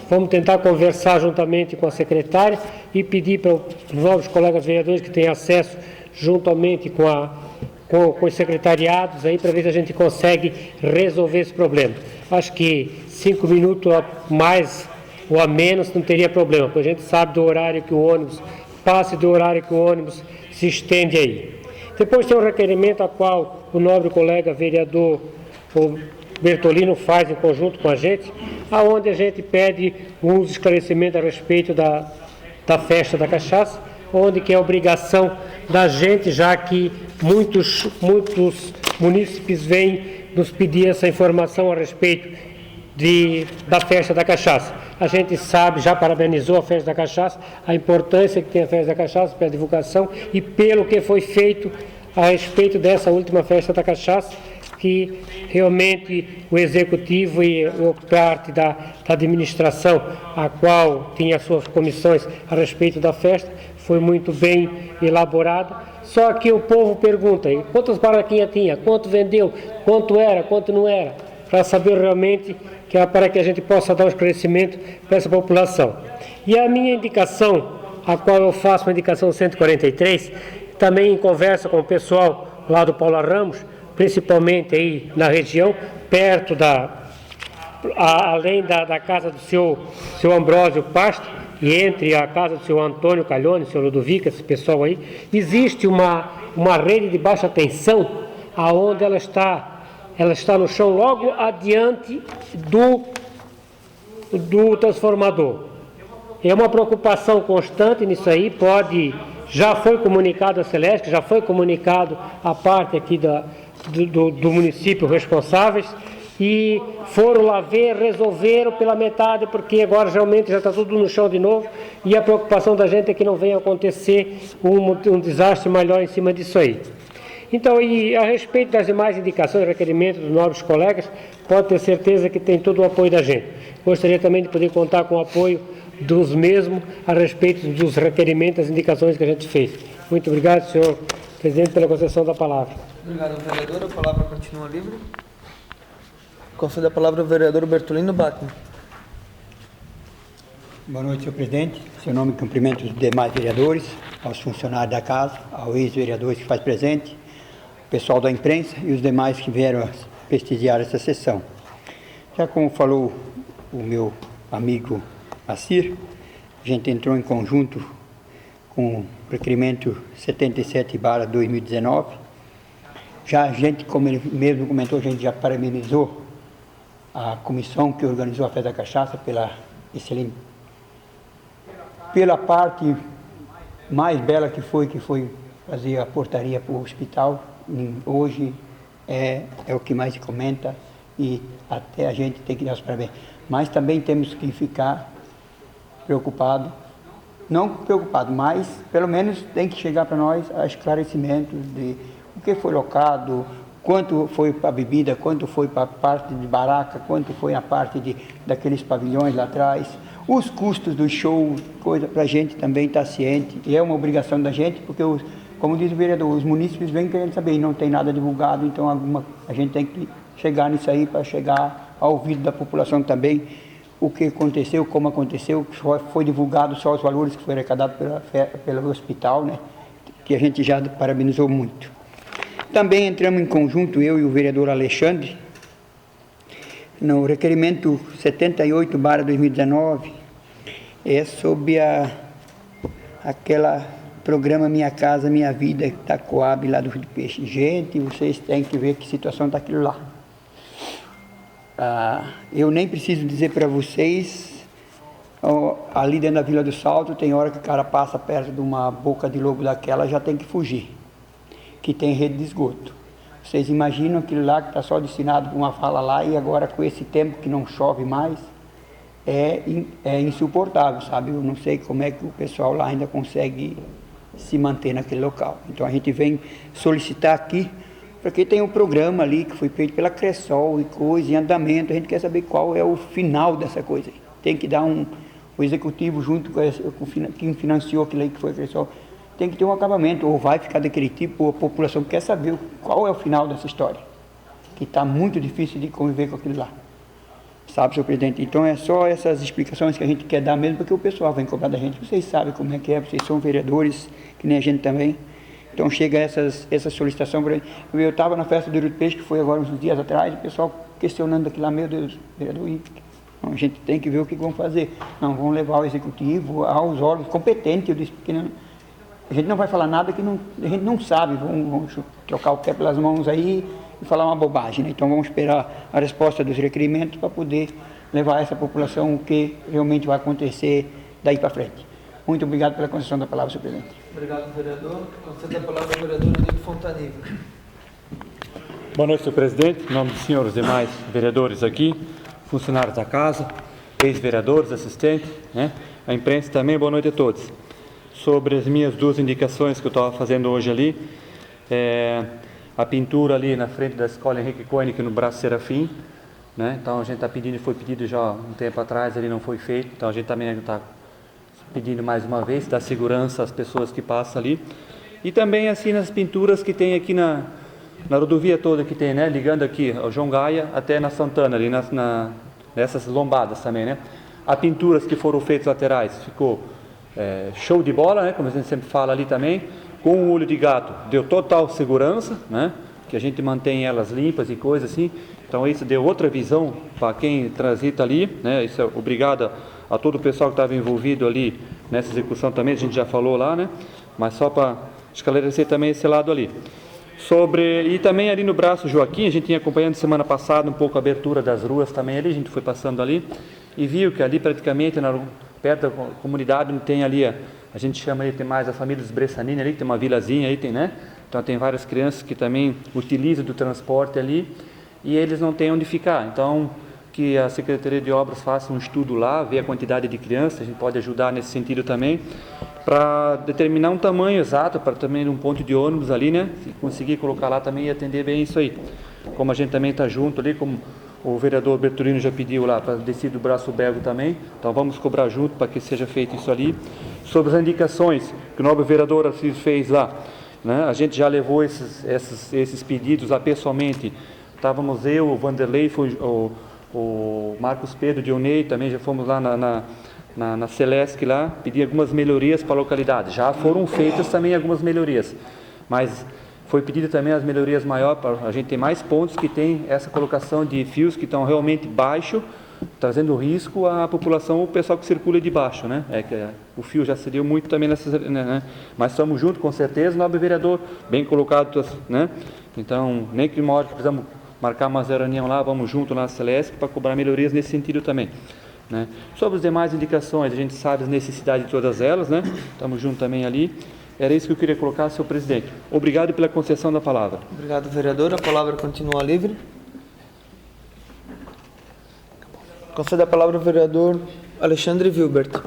S5: vamos tentar conversar juntamente com a secretária e pedir para os novos colegas vereadores que têm acesso juntamente com os secretariados aí para ver se a gente consegue resolver esse problema. Acho que 5 minutos a mais ou a menos não teria problema, porque a gente sabe do horário que o ônibus passa e do horário que o ônibus se estende aí. Depois tem um requerimento a qual o nobre colega vereador o Bertolino faz em conjunto com a gente, aonde a gente pede uns esclarecimentos a respeito da festa da cachaça, onde que é obrigação da gente, já que muitos munícipes vêm nos pedir essa informação a respeito da festa da cachaça. A gente sabe, já parabenizou a festa da cachaça, a importância que tem a festa da cachaça pela divulgação e pelo que foi feito a respeito dessa última festa da cachaça, que realmente o executivo e a parte da administração, a qual tinha as suas comissões a respeito da festa, foi muito bem elaborada. Só que o povo pergunta, quantas barraquinhas tinha, quanto vendeu, quanto era, quanto não era, para saber realmente, para que a gente possa dar um esclarecimento para essa população. E a minha indicação, a qual eu faço uma indicação 143, também em conversa com o pessoal lá do Paula Ramos, principalmente aí na região, perto além da casa do seu Ambrósio Pasto, e entre a casa do seu Antônio Calhone, seu Ludovico, esse pessoal aí, existe uma rede de baixa tensão, aonde ela está no chão logo adiante do transformador. É uma preocupação constante nisso aí, já foi comunicado a Celeste, já foi comunicado a parte aqui do município responsáveis, e foram lá ver, resolveram pela metade, porque agora realmente já está tudo no chão de novo, e a preocupação da gente é que não venha acontecer um desastre maior em cima disso aí. Então, e a respeito das demais indicações e requerimentos dos novos colegas, pode ter certeza que tem todo o apoio da gente. Gostaria também de poder contar com o apoio dos mesmos a respeito dos requerimentos, das indicações que a gente fez. Muito obrigado, senhor presidente, pela concessão da palavra.
S1: Obrigado, vereador. A palavra continua livre. Concedo a palavra ao vereador Bertolino Bachmann.
S6: Boa noite, senhor presidente. Em seu nome, cumprimento os demais vereadores, aos funcionários da casa, aos ex-vereadores que faz presente, o pessoal da imprensa e os demais que vieram prestigiar essa sessão. Já como falou o meu amigo Assir, a gente entrou em conjunto com o requerimento 77/2019. Já a gente, como ele mesmo comentou, a gente já parabenizou a comissão que organizou a Festa da Cachaça pela parte mais bela que foi fazer a portaria para o hospital. Hoje é o que mais se comenta e até a gente tem que dar os parabéns. Mas também temos que ficar preocupado, não preocupado, mas pelo menos tem que chegar para nós a esclarecimentos de o que foi locado, quanto foi para a bebida, quanto foi para a parte de baraca, quanto foi a parte daqueles pavilhões lá atrás, os custos do show, coisa para a gente também estar ciente, e é uma obrigação da gente, porque, como diz o vereador, os munícipes vêm querendo saber, e não tem nada divulgado, então a gente tem que chegar nisso aí para chegar ao ouvido da população também, o que aconteceu, como aconteceu, foi divulgado só os valores que foram arrecadados pelo hospital, né, que a gente já parabenizou muito. Também entramos em conjunto, eu e o vereador Alexandre, no requerimento 78/2019, é sobre aquela programa Minha Casa Minha Vida, da Coab, lá do Rio do Peixe. Gente, vocês têm que ver que situação está aquilo lá. Eu nem preciso dizer para vocês, ali dentro da Vila do Salto, tem hora que o cara passa perto de uma boca de lobo daquela, já tem que fugir, que tem rede de esgoto. Vocês imaginam aquilo lá que está só destinado para uma fala lá, e agora com esse tempo que não chove mais, é insuportável, sabe? Eu não sei como é que o pessoal lá ainda consegue se manter naquele local. Então a gente vem solicitar aqui, porque tem um programa ali que foi feito pela Cressol e coisa, em andamento, a gente quer saber qual é o final dessa coisa. Tem que dar o executivo junto com quem financiou aquilo aí que foi a Cressol, tem que ter um acabamento, ou vai ficar daquele tipo, a população quer saber qual é o final dessa história, que está muito difícil de conviver com aquilo lá. Sabe, senhor presidente? Então é só essas explicações que a gente quer dar mesmo, porque o pessoal vem cobrar da gente. Vocês sabem como é que é, vocês são vereadores, que nem a gente também. Então chega essa solicitação para eu estava na festa do Rio do Peixe, que foi agora uns dias atrás, o pessoal questionando aquilo lá, meu Deus, vereador, então, a gente tem que ver o que vão fazer. Não, vão levar ao executivo, aos órgãos competentes, eu disse, porque não, a gente não vai falar nada que a gente não sabe, vamos trocar o pé pelas mãos aí e falar uma bobagem, né? Então vamos esperar a resposta dos requerimentos para poder levar a essa população o que realmente vai acontecer daí para frente. Muito obrigado pela concessão da palavra, senhor presidente.
S1: Obrigado, vereador. Conceda a palavra ao vereador Eurico Fontanive.
S7: Boa noite, senhor presidente. Em nome dos senhores demais vereadores aqui, funcionários da casa, ex-vereadores, assistentes, né? A imprensa também, boa noite a todos. Sobre as minhas duas indicações que eu estava fazendo hoje ali, a pintura ali na frente da escola Henrique Koenig no Braço Serafim, né? Então a gente está pedindo, foi pedido já um tempo atrás, ali não foi feito, então a gente também está pedindo mais uma vez, dar segurança às pessoas que passam ali. E também assim nas pinturas que tem aqui na rodovia toda que tem, né? Ligando aqui ao João Gaia até na Santana, ali nessas lombadas também, né? As pinturas que foram feitas laterais, ficou show de bola, né? Como a gente sempre fala ali também, com o olho de gato, deu total segurança, né? Que a gente mantém elas limpas e coisas assim. Então isso deu outra visão para quem transita ali, né? Isso é obrigado a todo o pessoal que estava envolvido ali nessa execução também, a gente já falou lá, né? Mas só para esclarecer também esse lado ali. E também ali no Braço Joaquim, a gente tinha acompanhando semana passada um pouco a abertura das ruas também ali, a gente foi passando ali e viu que ali praticamente perto da comunidade onde tem ali, a gente chama ali, tem mais a família dos Bressanini ali, que tem uma vilazinha aí, tem, né? Então tem várias crianças que também utilizam do transporte ali e eles não têm onde ficar. Então que a Secretaria de Obras faça um estudo lá, ver a quantidade de crianças, a gente pode ajudar nesse sentido também, para determinar um tamanho exato, para também um ponto de ônibus ali, né? Se conseguir colocar lá também e atender bem isso aí. Como a gente também está junto ali, como o vereador Bertolino já pediu lá, para descer do Braço Bego também, então vamos cobrar junto para que seja feito isso ali. Sobre as indicações que o nobre vereador Assis fez lá, né? A gente já levou esses pedidos lá pessoalmente, estávamos eu, o Vanderlei, o Marcos Pedro Dionei, também já fomos lá na Celesc lá, pedir algumas melhorias para a localidade. Já foram feitas também algumas melhorias, mas foi pedido também as melhorias maiores, para a gente ter mais pontos que tem essa colocação de fios que estão realmente baixo, trazendo risco à população, o pessoal que circula de baixo, né? O fio já se deu muito também nessas, né? Mas estamos juntos com certeza, nobre vereador, bem colocado, né? Então, nem que uma hora que precisamos marcar uma reunião lá, vamos junto na Celeste para cobrar melhorias nesse sentido também, né? Sobre as demais indicações, a gente sabe as necessidades de todas elas, né? Estamos juntos também ali. Era isso que eu queria colocar, senhor presidente. Obrigado pela concessão da palavra.
S1: Obrigado, vereador. A palavra continua livre. Conceda a palavra ao vereador Alexandre Wilbert.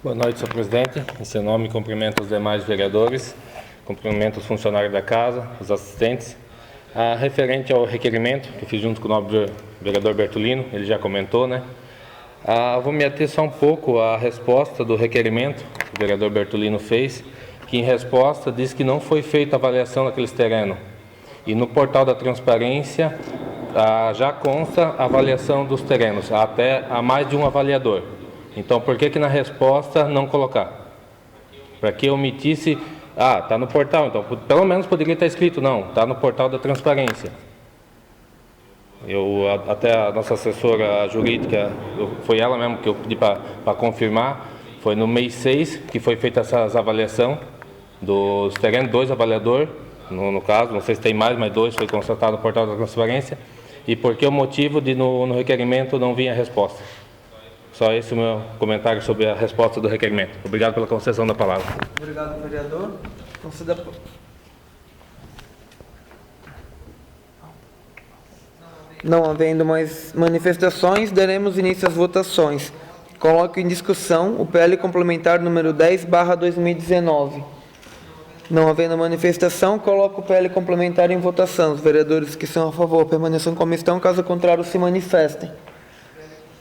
S3: Boa noite, senhor presidente. Em seu nome, cumprimento os demais vereadores, cumprimento os funcionários da casa, os assistentes. Referente ao requerimento que fiz junto com o nobre vereador Bertolino, ele já comentou, né? Vou me ater só um pouco à resposta do requerimento que o vereador Bertolino fez, que em resposta diz que não foi feita a avaliação daqueles terrenos. E no portal da transparência já consta a avaliação dos terrenos, até a mais de um avaliador. Então, por que na resposta não colocar? Para que omitisse, está no portal, então pelo menos poderia estar escrito, não, está no portal da transparência. Até a nossa assessora jurídica, foi ela mesmo que eu pedi para confirmar, foi no mês 6 que foi feita essa avaliação dos terrenos, 2 avaliadores, no caso, não sei se tem mais, mas 2 foi constatado no portal da transparência, e por que o motivo de no requerimento não vinha a resposta. Só esse o meu comentário sobre a resposta do requerimento. Obrigado pela concessão da palavra.
S1: Obrigado, vereador. Conceda... Não havendo mais manifestações, daremos início às votações. Coloco em discussão o PL complementar número 10/2019. Não havendo manifestação, coloco o PL complementar em votação. Os vereadores que são a favor permaneçam como estão, caso contrário se manifestem.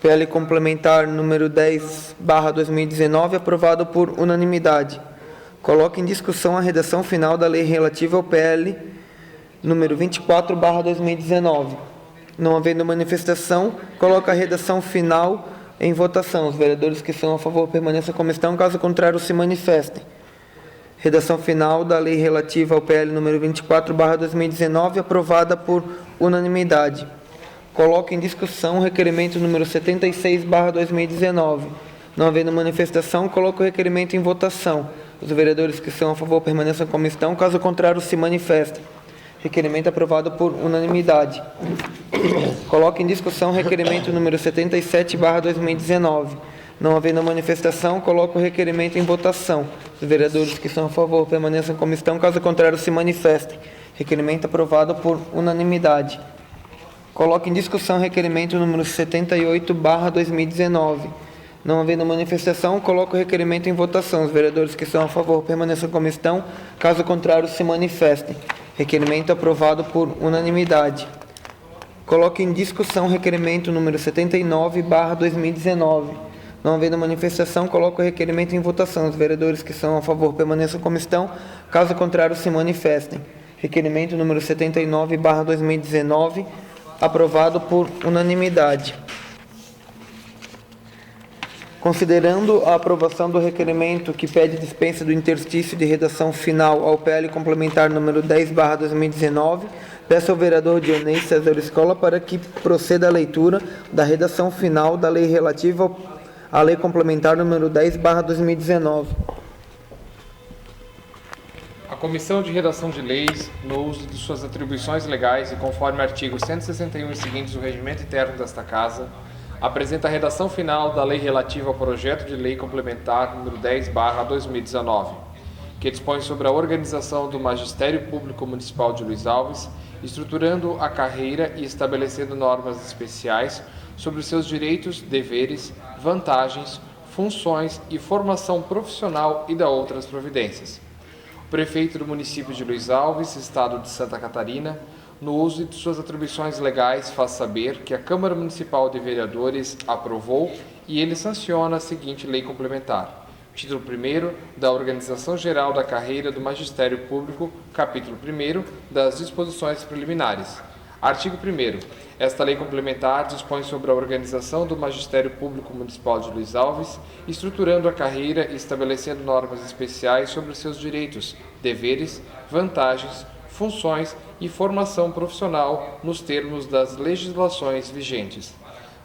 S1: PL complementar número 10/2019, aprovado por unanimidade. Coloco em discussão a redação final da lei relativa ao PL número 24/2019. Não havendo manifestação, coloco a redação final em votação. Os vereadores que são a favor permaneçam como estão, caso contrário se manifestem. Redação final da lei relativa ao PL número 24/2019, aprovada por unanimidade. Coloco em discussão o requerimento número 76/2019. Não havendo manifestação, coloco o requerimento em votação. Os vereadores que são a favor permaneçam como estão, caso contrário se manifestem. Requerimento aprovado por unanimidade. Coloco em discussão o requerimento número 77/2019. Não havendo manifestação, coloco o requerimento em votação. Os vereadores que são a favor permaneçam como estão, caso contrário se manifestem. Requerimento aprovado por unanimidade. Coloco em discussão o requerimento número 78/2019. Não havendo manifestação, coloco o requerimento em votação. Os vereadores que são a favor permaneçam como estão, caso contrário se manifestem. Requerimento aprovado por unanimidade. Coloco em discussão o requerimento número 79/2019. Não havendo manifestação, coloco o requerimento em votação. Os vereadores que são a favor permaneçam como estão, caso contrário se manifestem. Requerimento número 79/2019, aprovado por unanimidade. Considerando a aprovação do requerimento que pede dispensa do interstício de redação final ao PL complementar número 10/2019, peço ao vereador Dionei César Escola para que proceda a leitura da redação final da lei relativa à lei complementar número 10/2019.
S2: A Comissão de Redação de Leis, no uso de suas atribuições legais e conforme artigo 161 e seguintes do Regimento Interno desta Casa, apresenta a redação final da lei relativa ao projeto de lei complementar número 10/2019, que dispõe sobre a organização do Magistério Público Municipal de Luiz Alves, estruturando a carreira e estabelecendo normas especiais sobre os seus direitos, deveres, vantagens, funções e formação profissional e da outras providências. O prefeito do município de Luiz Alves, Estado de Santa Catarina, no uso de suas atribuições legais, faz saber que a Câmara Municipal de Vereadores aprovou e ele sanciona a seguinte lei complementar. Título 1º da Organização Geral da Carreira do Magistério Público, capítulo 1º das disposições preliminares. Artigo 1º. Esta lei complementar dispõe sobre a organização do Magistério Público Municipal de Luiz Alves, estruturando a carreira e estabelecendo normas especiais sobre os seus direitos, deveres, vantagens, funções e formação profissional nos termos das legislações vigentes.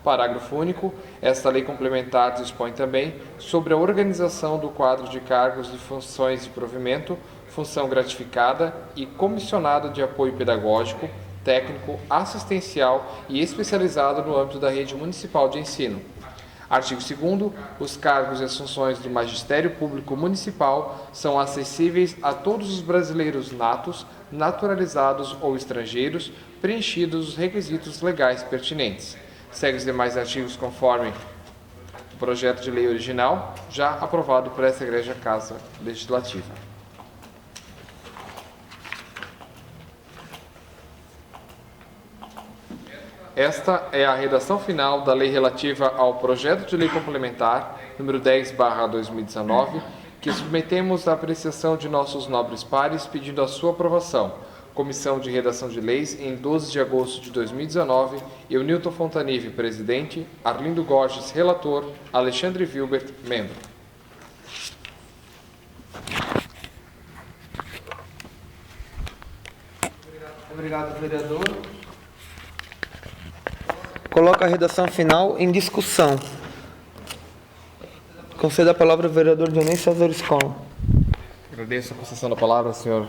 S2: Parágrafo único. Esta lei complementar dispõe também sobre a organização do quadro de cargos e funções de provimento, função gratificada e comissionado de apoio pedagógico, técnico, assistencial e especializado no âmbito da rede municipal de ensino. Artigo 2º. Os cargos e as funções do Magistério Público Municipal são acessíveis a todos os brasileiros natos, naturalizados ou estrangeiros, preenchidos os requisitos legais pertinentes. Segue os demais artigos conforme o projeto de lei original, já aprovado por essa Igreja Casa Legislativa. Esta é a redação final da lei relativa ao projeto de lei complementar número 10/2019, que submetemos à apreciação de nossos nobres pares, pedindo a sua aprovação. Comissão de Redação de Leis, em 12 de agosto de 2019, eu, Nilton Fontanive, presidente, Arlindo Gorges, relator, Alexandre Wilbert, membro.
S1: Obrigado, vereador. Coloco a redação final em discussão. Concedo a palavra ao vereador Dionei César Escola.
S2: Agradeço a concessão da palavra, senhor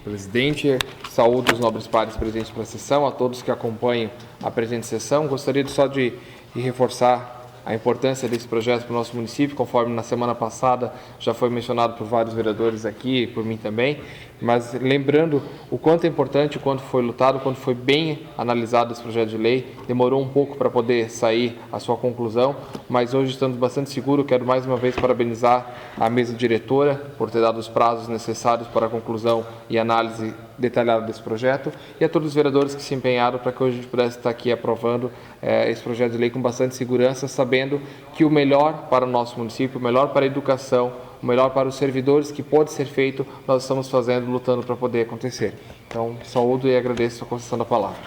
S2: presidente. Saúdo os nobres pares presentes para a sessão, a todos que acompanham a presente sessão. Gostaria só de reforçar a importância desse projeto para o nosso município, conforme na semana passada já foi mencionado por vários vereadores aqui, por mim também, mas lembrando o quanto é importante, o quanto foi lutado, o quanto foi bem analisado esse projeto de lei. Demorou um pouco para poder sair a sua conclusão, mas hoje estamos bastante seguros. Quero mais uma vez parabenizar a mesa diretora por ter dado os prazos necessários para a conclusão e análise detalhada desse projeto, e a todos os vereadores que se empenharam para que hoje a gente pudesse estar aqui aprovando esse projeto de lei com bastante segurança, sabendo que o melhor para o nosso município, o melhor para a educação, o melhor para os servidores que pode ser feito, nós estamos fazendo, lutando para poder acontecer. Então, saúdo e agradeço a concessão da palavra.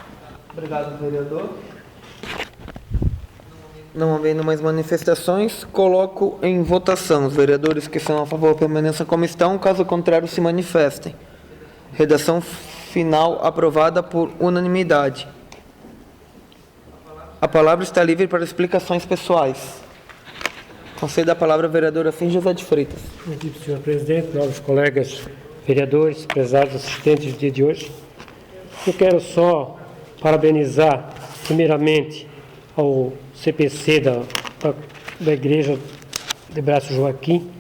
S1: Obrigado, vereador. Não havendo mais manifestações, coloco em votação. Os vereadores que são a favor permaneçam como estão, caso contrário se manifestem. Redação final aprovada por unanimidade. A palavra está livre para explicações pessoais. Concedo a palavra ao vereador Afim José de Freitas.
S5: Senhor presidente, novos colegas vereadores, prezados assistentes do dia de hoje, eu quero só parabenizar, primeiramente, ao CPC da Igreja de Braço Joaquim,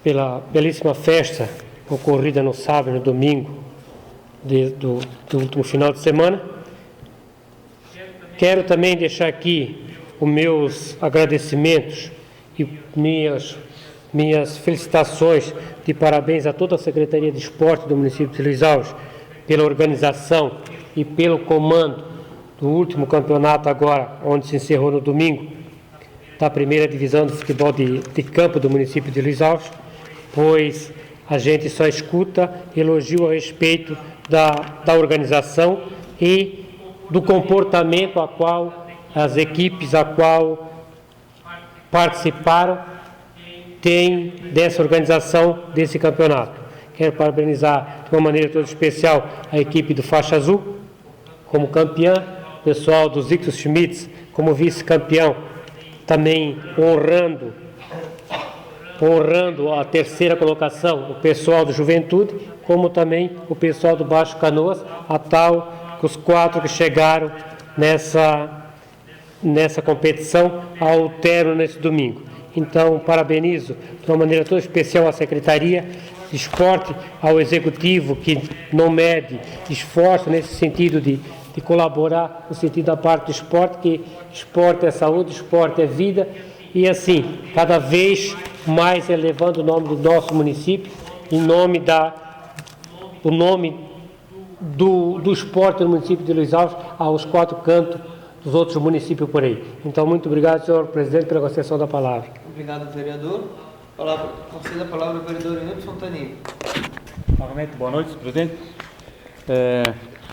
S5: pela belíssima festa ocorrida no sábado e no domingo do último final de semana. Quero também deixar aqui os meus agradecimentos e minhas felicitações de parabéns a toda a Secretaria de Esporte do município de Luiz Alves pela organização e pelo comando do último campeonato agora, onde se encerrou no domingo, da primeira divisão do futebol de campo do município de Luiz Alves, pois a gente só escuta elogio a respeito da organização e do comportamento a qual as equipes a qual participaram têm dessa organização desse campeonato. Quero parabenizar de uma maneira toda especial a equipe do Faixa Azul como campeã, o pessoal dos Zixos Schmitz como vice-campeão, também honrando a terceira colocação, o pessoal do Juventude, como também o pessoal do Baixo Canoas, os 4 que chegaram nessa competição ao término nesse domingo. Então, parabenizo de uma maneira toda especial a Secretaria de Esporte, ao Executivo, que não mede esforço nesse sentido de colaborar no sentido da parte do esporte, que esporte é saúde, esporte é vida, e assim, cada vez mais elevando o nome do nosso município, em nome do esporte no município de Luiz Alves, aos 4 cantos dos outros municípios por aí. Então, muito obrigado, senhor presidente, pela concessão da palavra.
S1: Obrigado, vereador. Concedo a palavra ao vereador Inútil Fontanini.
S7: Novamente, boa noite, presidente.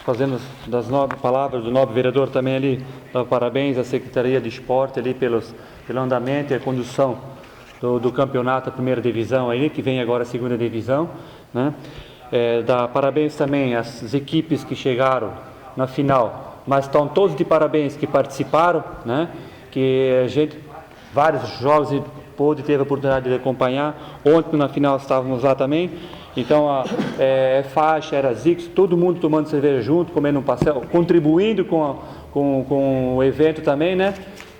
S7: Fazendo das palavras do nobre vereador também ali, parabéns à Secretaria de Esporte ali pelo andamento e a condução do campeonato da primeira divisão aí, que vem agora a segunda divisão, né? Dá parabéns também às equipes que chegaram na final, mas estão todos de parabéns que participaram, né? Que a gente, vários jogos teve a oportunidade de acompanhar. Ontem na final estávamos lá também. Então, faixa, era Zix, todo mundo tomando cerveja junto, comendo um pastel, contribuindo com o evento também, né?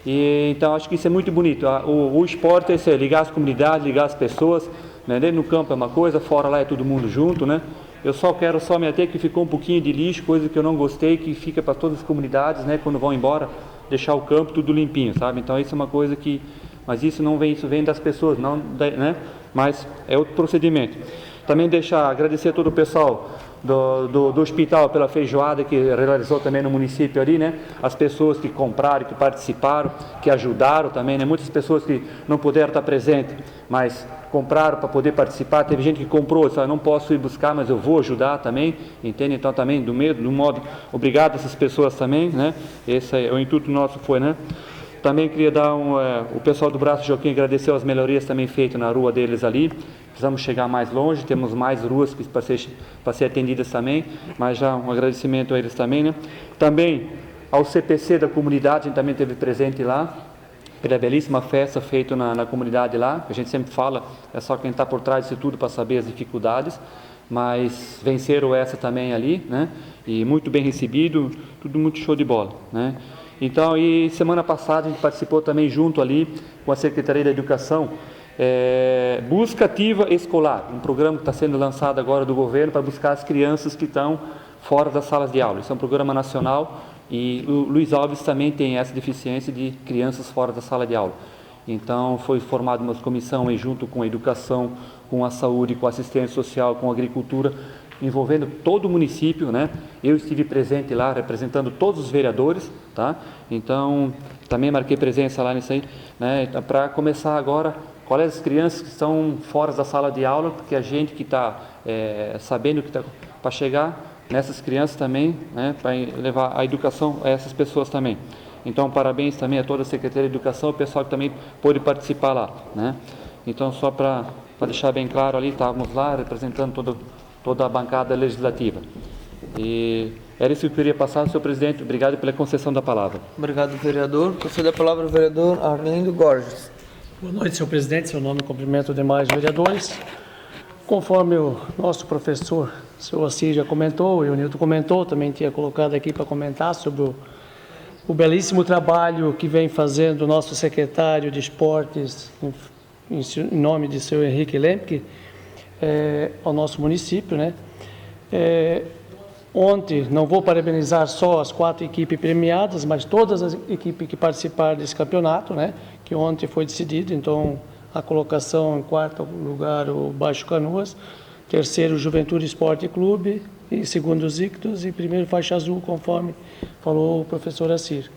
S7: E, então, acho que isso é muito bonito. O esporte é isso, ligar as comunidades, ligar as pessoas, né? Dentro do campo é uma coisa, fora lá é todo mundo junto, né? Eu quero me ater que ficou um pouquinho de lixo, coisa que eu não gostei, que fica para todas as comunidades, né? Quando vão embora, deixar o campo tudo limpinho, sabe? Então, isso é uma coisa que... Mas isso vem das pessoas, não, né? Mas é outro procedimento. Também agradecer a todo o pessoal do hospital pela feijoada que realizou também no município ali, né? As pessoas que compraram, que participaram, que ajudaram também, né? Muitas pessoas que não puderam estar presentes, mas compraram para poder participar. Teve gente que comprou, disse, não posso ir buscar, mas eu vou ajudar também, entende? Então também, do modo, obrigado a essas pessoas também, né? Esse é o intuito nosso foi, né? Também queria dar o pessoal do Braço Joaquim agradeceu as melhorias também feitas na rua deles ali. Precisamos chegar mais longe, temos mais ruas para ser atendidas também, mas já um agradecimento a eles também, né? Também ao CPC da comunidade, a gente também esteve presente lá, pela belíssima festa feita na comunidade lá, a gente sempre fala, é só quem está por trás disso tudo para saber as dificuldades, mas venceram essa também ali, né? E muito bem recebido, tudo muito show de bola, né? Então, e semana passada a gente participou também junto ali com a Secretaria da Educação, Busca Ativa Escolar, um programa que está sendo lançado agora do governo para buscar as crianças que estão fora das salas de aula. Isso é um programa nacional e o Luiz Alves também tem essa deficiência de crianças fora da sala de aula. Então, foi formada uma comissão aí junto com a educação, com a saúde, com a assistência social, com a agricultura, envolvendo todo o município, né? Eu estive presente lá, representando todos os vereadores, tá? Então, também marquei presença lá nisso aí, né? Para começar agora, quais as crianças que estão fora da sala de aula, porque a gente que está sabendo que está para chegar, nessas crianças também, né, para levar a educação a essas pessoas também. Então, parabéns também a toda a Secretaria de Educação, o pessoal que também pôde participar lá, né? Então, só para deixar bem claro ali, estávamos lá representando toda a bancada legislativa. E era isso que eu queria passar, senhor presidente. Obrigado pela concessão da palavra.
S1: Obrigado, vereador. Concedo a palavra ao vereador Arlindo Gorges.
S5: Boa noite, senhor presidente. Seu nome e cumprimento demais vereadores. Conforme o nosso professor, o senhor Assir já comentou, e o Nilton comentou, também tinha colocado aqui para comentar sobre o belíssimo trabalho que vem fazendo o nosso secretário de esportes, em nome de seu Henrique Lemke, ao nosso município, né? Ontem, não vou parabenizar só as 4 equipes premiadas, mas todas as equipes que participaram desse campeonato, né? Que ontem foi decidido. Então, a colocação em 4º lugar, o Baixo Canoas, 3º, Juventude Esporte Clube, e 2º, os Ictus, e 1º, Faixa Azul, conforme falou o professor Assir.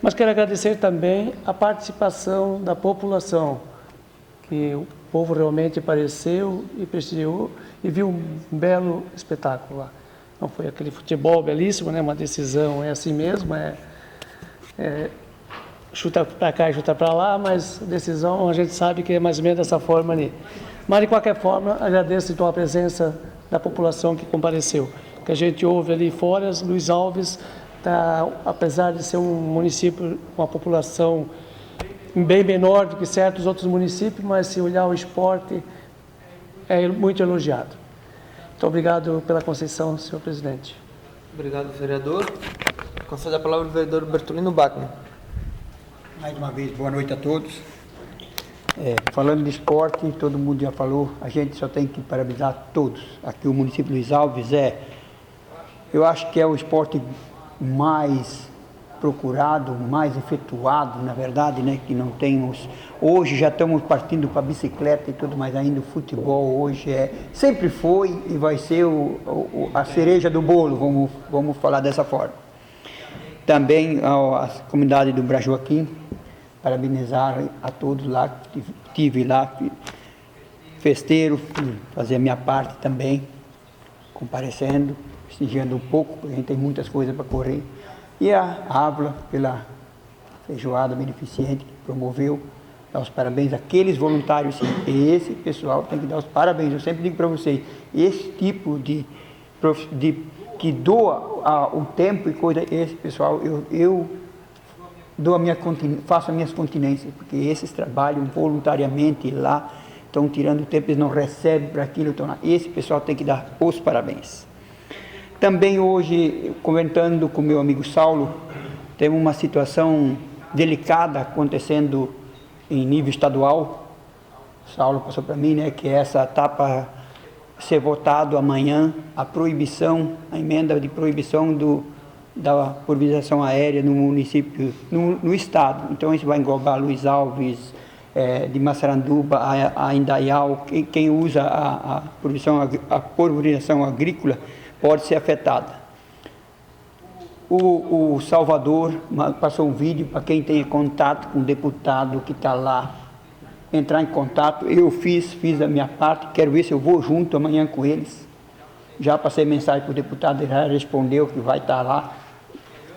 S5: Mas quero agradecer também a participação da população, que o povo realmente apareceu e prestigiou e viu um belo espetáculo lá. Não foi aquele futebol belíssimo, né? Uma decisão é assim mesmo, chuta para cá e chuta para lá, mas decisão a gente sabe que é mais ou menos dessa forma ali. Mas, de qualquer forma, agradeço então a presença da população que compareceu. Que a gente ouve ali fora, Luiz Alves, apesar de ser um município com uma população bem menor do que certos outros municípios, mas se olhar o esporte, é muito elogiado. Muito obrigado pela concessão, senhor presidente.
S1: Obrigado, vereador. Concedo a palavra ao vereador Bertolino Bachmann.
S6: Mais uma vez, boa noite a todos. Falando de esporte, todo mundo já falou, a gente só tem que parabenizar todos. Aqui o município de Luiz Alves eu acho que é o esporte mais procurado, mais efetuado, na verdade, né, que não temos. Hoje já estamos partindo para a bicicleta e tudo, mas ainda o futebol hoje sempre foi e vai ser a cereja do bolo, vamos falar dessa forma. Também a comunidade do Brajoaquim, parabenizar a todos lá, estive lá, festeiro, fazer a minha parte também, comparecendo, prestigiando um pouco, porque a gente tem muitas coisas para correr. E a Ávila, pela feijoada beneficente que promoveu, dar os parabéns àqueles voluntários, sim. E esse pessoal tem que dar os parabéns. Eu sempre digo para vocês, esse tipo de que doa o tempo e coisa, esse pessoal, eu dou faço as minhas continências, porque esses trabalham voluntariamente lá, estão tirando o tempo, eles não recebem para aquilo, então esse pessoal tem que dar os parabéns. Também hoje, comentando com meu amigo Saulo, temos uma situação delicada acontecendo em nível estadual. O Saulo passou para mim, né, que essa etapa ser votado amanhã, a emenda de proibição da pulverização aérea no município, no estado. Então isso vai englobar Luiz Alves, de Massaranduba, a Indaial, quem usa a pulverização agrícola pode ser afetada. O Salvador passou um vídeo para quem tem contato com o deputado que está lá, entrar em contato. Eu fiz a minha parte, quero ver se eu vou junto amanhã com eles. Já passei mensagem para o deputado, ele já respondeu que vai estar lá,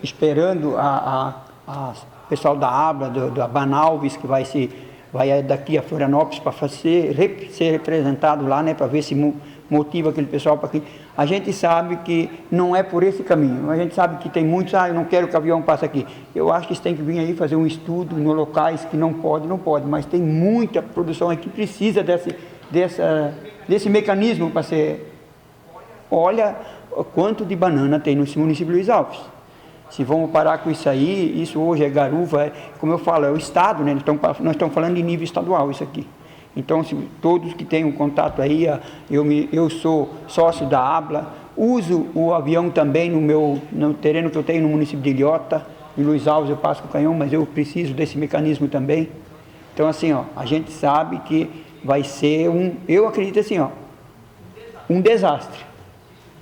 S6: esperando a pessoal da ABRA, da Banalves, que vai daqui a Florianópolis para ser representado lá, né, para ver se motiva aquele pessoal para aqui. A gente sabe que não é por esse caminho, a gente sabe que tem muitos, eu não quero que o avião passe aqui. Eu acho que isso tem que vir aí fazer um estudo nos locais que não pode, mas tem muita produção aí que precisa desse mecanismo para ser. Olha quanto de banana tem no município de Luiz Alves. Se vamos parar com isso aí, isso hoje é garuva, como eu falo, é o Estado, né? Nós estamos falando de nível estadual isso aqui. Então, se todos que têm um contato aí, eu sou sócio da ABLA, uso o avião também no terreno que eu tenho no município de Ilhota, em Luiz Alves eu passo com o canhão, mas eu preciso desse mecanismo também. Então, assim, a gente sabe que vai ser eu acredito assim, um desastre.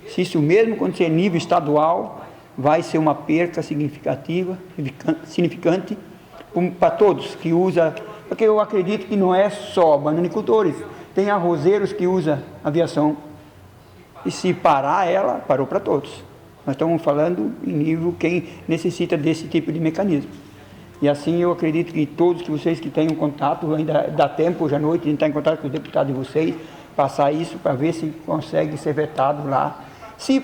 S6: Se isso mesmo acontecer a nível estadual, vai ser uma perca significante para todos que usam. Porque eu acredito que não é só bananicultores, tem arrozeiros que usam aviação, e se parar ela, parou para todos. Nós estamos falando em nível quem necessita desse tipo de mecanismo. E assim eu acredito que todos vocês que tenham contato, ainda dá tempo hoje à noite de entrar em contato com os deputados de vocês, passar isso para ver se consegue ser vetado lá. Se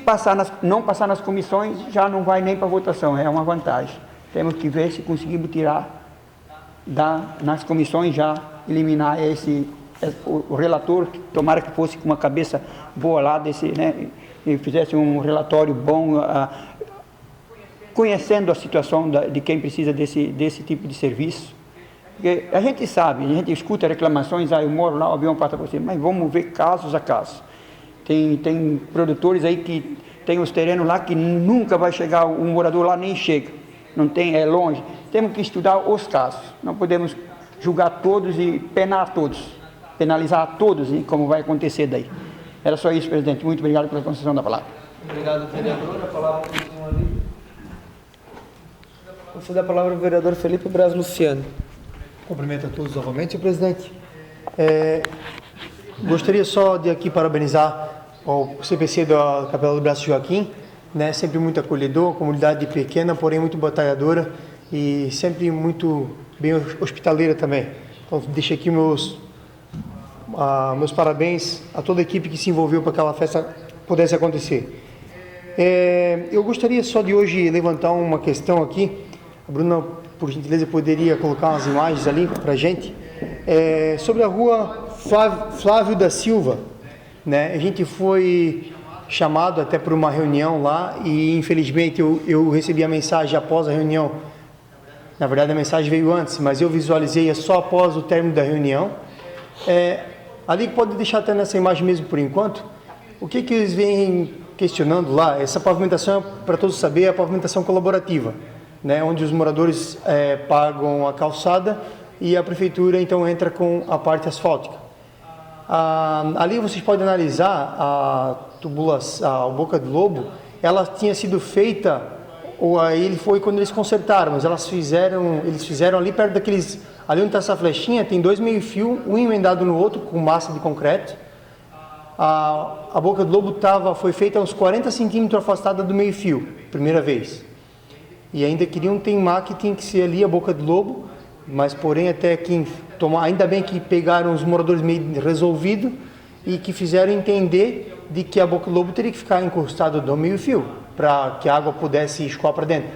S6: não passar nas comissões, já não vai nem para votação, é uma vantagem. Temos que ver se conseguimos tirar nas comissões, já eliminar o relator, tomara que fosse com uma cabeça boa lá, né, e fizesse um relatório bom, conhecendo a situação de quem precisa desse tipo de serviço. Porque a gente sabe, a gente escuta reclamações, eu moro lá, o avião passa por cima, mas vamos ver casos a casos. Tem produtores aí que tem os terrenos lá que nunca vai chegar, um morador lá nem chega, não tem, é longe. Temos que estudar os casos, não podemos julgar todos e penar todos, penalizar todos, hein, como vai acontecer daí. Era só isso, presidente. Muito obrigado pela concessão da palavra.
S1: Obrigado, vereador. A palavra continua ali. Conceder a palavra ao vereador Felipe Braz Luciano.
S4: Cumprimento a todos novamente, senhor presidente. Gostaria só de aqui parabenizar o CPC da Capela do Braço Joaquim, né, sempre muito acolhedor, comunidade pequena, porém muito batalhadora e sempre muito bem hospitaleira também. Então, deixo aqui meus parabéns a toda a equipe que se envolveu para que aquela festa pudesse acontecer. Eu gostaria só de hoje levantar uma questão aqui. A Bruna, por gentileza, poderia colocar umas imagens ali para a gente. Sobre a rua Flávio da Silva, né? A gente foi chamado até por uma reunião lá e, infelizmente, eu recebi a mensagem após a reunião. Na verdade, a mensagem veio antes, mas eu visualizei só após o término da reunião. Ali pode deixar até nessa imagem mesmo por enquanto. O que eles vêm questionando lá? Essa pavimentação, para todos saber, é a pavimentação colaborativa, né? Onde os moradores pagam a calçada e a prefeitura então entra com a parte asfáltica. Ali vocês podem analisar a Boca do Lobo. Ela tinha sido feita, ou aí foi quando eles consertaram, mas eles fizeram ali perto daqueles, ali onde está essa flechinha, tem 2 meio-fio, um emendado no outro com massa de concreto. A Boca do Lobo foi feita a uns 40 centímetros afastada do meio-fio, primeira vez. E ainda queriam teimar que tinha que ser ali a Boca do Lobo, mas porém ainda bem que pegaram os moradores meio resolvido e que fizeram entender de que a Boca do Lobo teria que ficar encostada do meio-fio, para que a água pudesse escoar para dentro.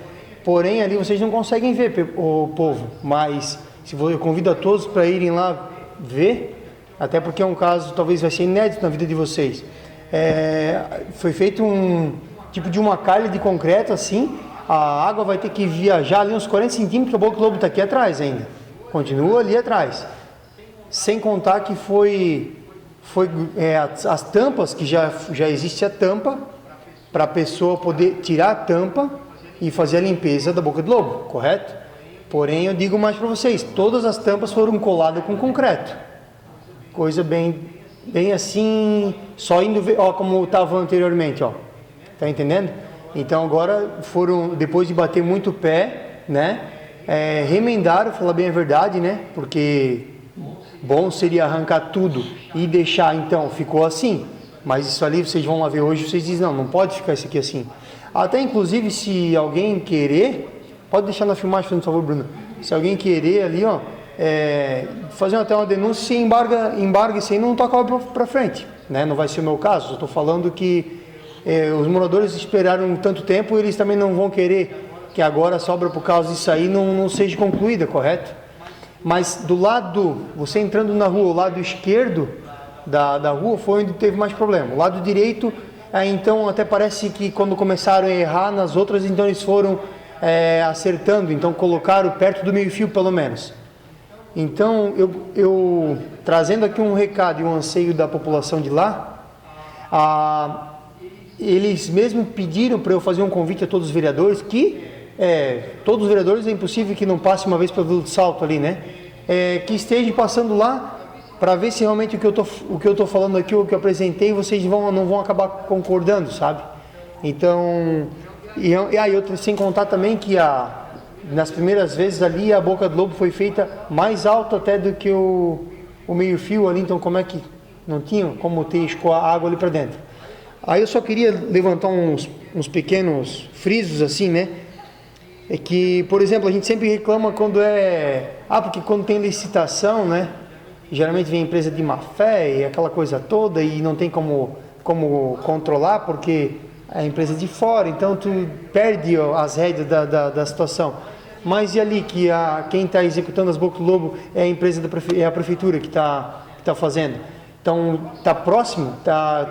S4: Porém, ali vocês não conseguem ver, o povo, mas eu convido a todos para irem lá ver, até porque é um caso, talvez vai ser inédito na vida de vocês. Foi feito um tipo de uma calha de concreto assim, a água vai ter que viajar ali uns 40 centímetros, a Boca do Lobo está aqui atrás ainda, continua ali atrás. Sem contar que as tampas, que já existe a tampa, para a pessoa poder tirar a tampa e fazer a limpeza da Boca do Lobo, correto? Porém, eu digo mais para vocês, todas as tampas foram coladas com concreto. Coisa bem assim, só indo ver, ó, como estava anteriormente, ó. Tá entendendo? Então agora depois de bater muito o pé, né? Remendaram, falar bem a verdade, né? Porque bom seria arrancar tudo e deixar, então, ficou assim. Mas isso ali, vocês vão lá ver hoje, vocês dizem, não pode ficar isso aqui assim. Até, inclusive, se alguém querer, pode deixar na filmagem, por favor, Bruno. Se alguém querer ali, ó, fazer até uma denúncia, se embarga isso aí, não toca para frente, né? Não vai ser o meu caso, eu estou falando que os moradores esperaram tanto tempo, eles também não vão querer que agora a sobra por causa disso aí não seja concluída, correto? Mas do lado, você entrando na rua, o lado esquerdo da rua foi onde teve mais problema. O lado direito, então até parece que quando começaram a errar nas outras, então eles foram acertando, então colocaram perto do meio-fio pelo menos. Então eu trazendo aqui um recado e um anseio da população de lá, eles mesmo pediram para eu fazer um convite a todos os vereadores, que todos os vereadores é impossível que não passe uma vez pelo Vila do Salto ali, né? Que estejam passando lá para ver se realmente o que eu tô falando aqui, o que eu apresentei, vocês não vão acabar concordando, sabe? Então, sem contar também que nas primeiras vezes ali a Boca do Lobo foi feita mais alta até do que o meio-fio ali, então como é que não tinha como ter escoar água ali para dentro? Aí eu só queria levantar uns pequenos frisos assim, né? É que, por exemplo, a gente sempre reclama quando porque quando tem licitação, né? Geralmente vem empresa de má fé e aquela coisa toda e não tem como controlar porque é empresa de fora, então tu perde as rédeas da situação. Mas e ali que quem está executando as bocas do lobo é a empresa é a prefeitura que está fazendo. Então está próximo,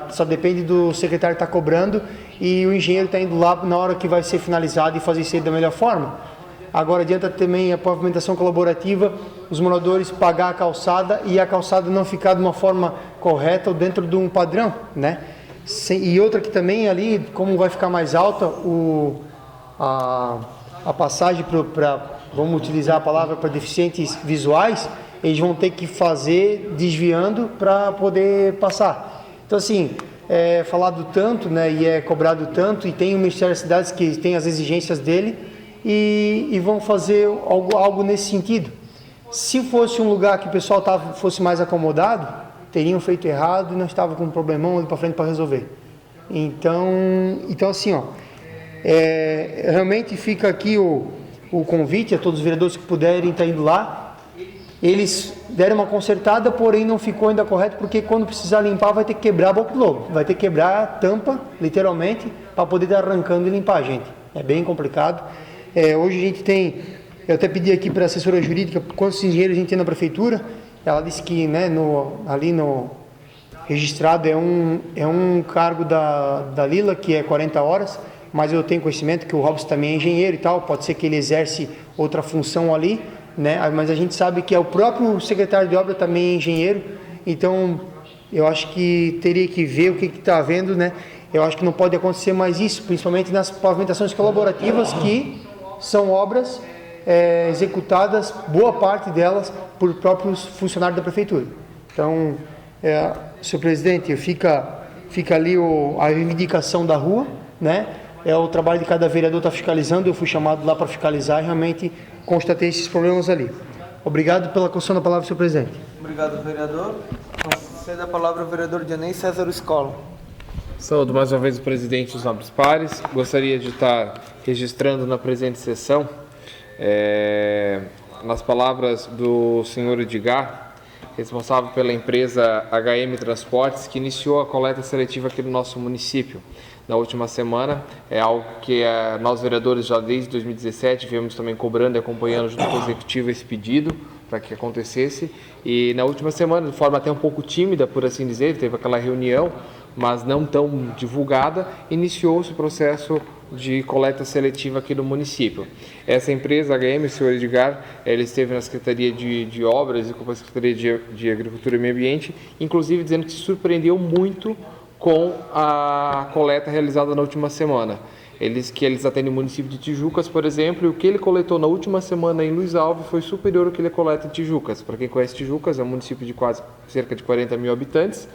S4: só depende do secretário estar cobrando e o engenheiro está indo lá na hora que vai ser finalizado e fazer isso aí da melhor forma. Agora adianta também a pavimentação colaborativa, os moradores pagar a calçada e a calçada não ficar de uma forma correta ou dentro de um padrão, né? E outra que também ali, como vai ficar mais alta a passagem vamos utilizar a palavra para deficientes visuais, eles vão ter que fazer desviando para poder passar. Então assim, é falado tanto, né, e é cobrado tanto, e tem o Ministério das Cidades que tem as exigências dele e vão fazer algo nesse sentido. Se fosse um lugar que o pessoal fosse mais acomodado, teriam feito errado e não estavam com um problemão ali para frente para resolver. Então assim, realmente fica aqui o convite a todos os vereadores que puderem estar indo lá. Eles deram uma consertada, porém não ficou ainda correto, porque quando precisar limpar vai ter que quebrar a boca do lobo, vai ter que quebrar a tampa, literalmente, para poder estar arrancando e limpar, gente. É bem complicado. Hoje a gente eu até pedi aqui para a assessora jurídica quantos engenheiros a gente tem na prefeitura. Ela disse que, né, ali no registrado é um cargo da Lila, que é 40 horas, mas eu tenho conhecimento que o Robson também é engenheiro e tal, pode ser que ele exerce outra função ali, né? Mas a gente sabe que é o próprio secretário de obra também é engenheiro, então eu acho que teria que ver o que está havendo, né? Eu acho que não pode acontecer mais isso, principalmente nas pavimentações colaborativas, que são obras executadas, boa parte delas, por próprios funcionários da prefeitura. Então, senhor presidente, fica ali a reivindicação da rua, né? É o trabalho de cada vereador estar fiscalizando. Eu fui chamado lá para fiscalizar e realmente constatei esses problemas ali. Obrigado pela concessão da palavra, senhor presidente.
S1: Obrigado, vereador. Conceda a palavra ao vereador Dionei César Escola.
S2: Saúdo mais uma vez o presidente dos nobres pares. Gostaria de estar registrando na presente sessão, nas palavras do senhor Edgar, responsável pela empresa HM Transportes, que iniciou a coleta seletiva aqui no nosso município na última semana. É algo que nós vereadores já desde 2017 viemos também cobrando e acompanhando junto com o executivo esse pedido para que acontecesse. E na última semana, de forma até um pouco tímida, por assim dizer, teve aquela reunião, mas não tão divulgada, iniciou-se o processo de coleta seletiva aqui no município. Essa empresa HM, o senhor Edgar, ele esteve na Secretaria de Obras e com a Secretaria de Agricultura e Meio Ambiente, inclusive dizendo que se surpreendeu muito com a coleta realizada na última semana. Eles atendem o município de Tijucas, por exemplo, e o que ele coletou na última semana em Luiz Alves foi superior ao que ele coleta em Tijucas. Para quem conhece Tijucas, é um município de cerca de 40 mil habitantes.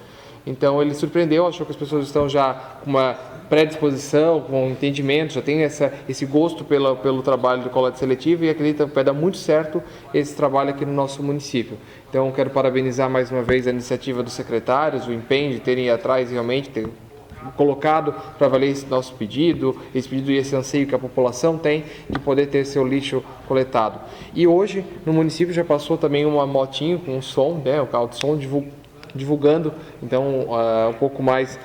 S2: Então ele surpreendeu, achou que as pessoas estão já com uma predisposição, com um entendimento, já tem esse gosto pelo trabalho de coleta seletiva e acredita que vai dar muito certo esse trabalho aqui no nosso município. Então quero parabenizar mais uma vez a iniciativa dos secretários, o empenho de terem ido atrás realmente, ter colocado para valer esse nosso pedido, e esse anseio que a população tem de poder ter seu lixo coletado. E hoje no município já passou também uma motinho com um som, né, o carro de som divulgando, então, um pouco mais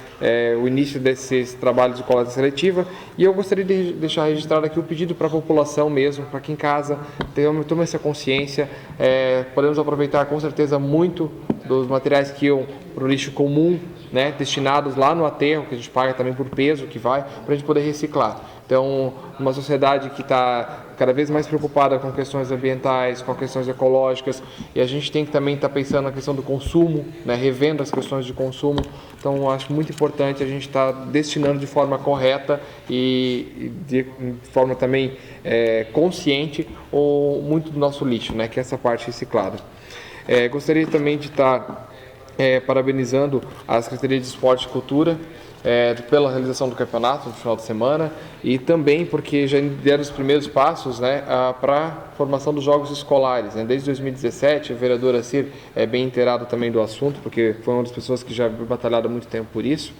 S2: o início desses trabalhos de coleta seletiva. E eu gostaria de deixar registrado aqui o pedido para a população mesmo, para que em casa tome essa consciência. Podemos aproveitar com certeza muito dos materiais que iam para o lixo comum, né, destinados lá no aterro, que a gente paga também por peso que vai, para a gente poder reciclar. Então, uma sociedade que está cada vez mais preocupada com questões ambientais, com questões ecológicas, e a gente tem que também estar pensando na questão do consumo, né, revendo as questões de consumo. Então, acho muito importante a gente estar destinando de forma correta e de forma também consciente muito do nosso lixo, né, que é essa parte reciclada. Gostaria também de estar parabenizando a Secretaria de Esporte e Cultura pela realização do campeonato no final de semana e também porque já deram os primeiros passos, né, para a formação dos jogos escolares, né? Desde 2017, o vereador Assir é bem inteirado também do assunto, porque foi uma das pessoas que já batalharam há muito tempo por isso.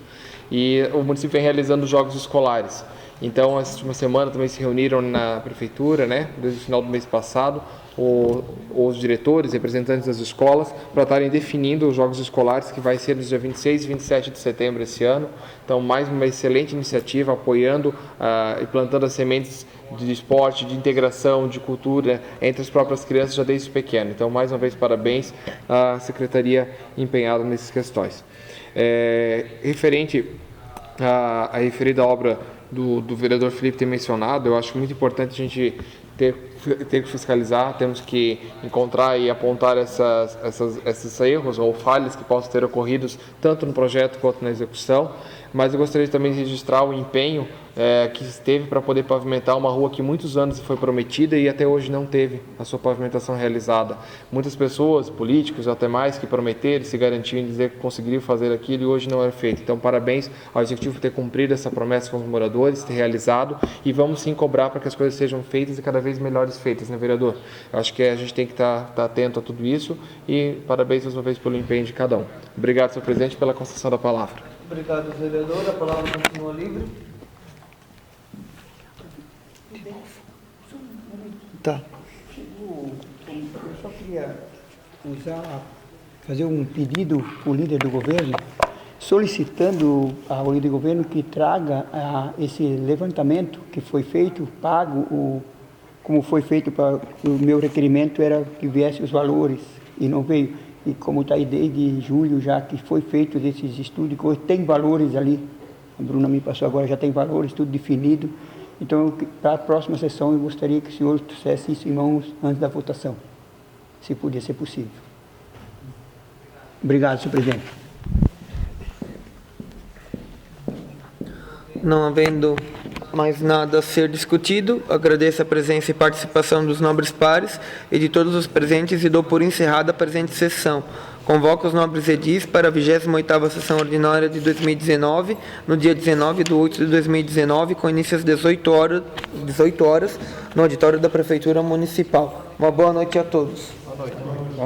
S2: e o município vem realizando jogos escolares. Então, essa última semana também se reuniram na prefeitura, né, desde o final do mês passado, os diretores, representantes das escolas, para estarem definindo os jogos escolares, que vai ser nos dias 26 e 27 de setembro esse ano. Então, mais uma excelente iniciativa, apoiando e plantando as sementes de esporte, de integração, de cultura entre as próprias crianças já desde pequeno. Então, mais uma vez, parabéns à Secretaria empenhada nessas questões. Referente à referida obra do vereador Felipe ter mencionado, eu acho muito importante a gente ter que fiscalizar, temos que encontrar e apontar esses erros ou falhas que possam ter ocorrido tanto no projeto quanto na execução, mas eu gostaria também de registrar o empenho que esteve para poder pavimentar uma rua que muitos anos foi prometida e até hoje não teve a sua pavimentação realizada. Muitas pessoas, políticos até mais, que prometeram, se garantiam em dizer que conseguiriam fazer aquilo e hoje não é feito. Então, parabéns ao Executivo por ter cumprido essa promessa com os moradores, ter realizado, e vamos sim cobrar para que as coisas sejam feitas e cada vez melhores feitas, né, vereador? Eu acho que a gente tem que estar atento a tudo isso e parabéns mais uma vez pelo empenho de cada um. Obrigado, senhor presidente, pela concessão da palavra.
S1: Obrigado, vereador. A palavra continua livre. Tá.
S6: Eu só queria fazer um pedido para o líder do governo, solicitando ao líder do governo que traga esse levantamento que foi feito, pago, como foi feito, o meu requerimento era que viesse os valores e não veio. E como está aí desde julho já que foi feito esses estudos, que tem valores ali, a Bruna me passou agora, já tem valores, tudo definido. Então, para a próxima sessão, eu gostaria que o senhor trouxesse isso em mãos antes da votação, se podia ser possível. Obrigado, senhor presidente.
S1: Não havendo mais nada a ser discutido, agradeço a presença e participação dos nobres pares e de todos os presentes e dou por encerrada a presente sessão. Convoco os nobres edis para a 28ª sessão ordinária de 2019, no dia 19/8/2019, com início às 18 horas, no auditório da Prefeitura Municipal. Uma boa noite a todos.
S2: Boa noite.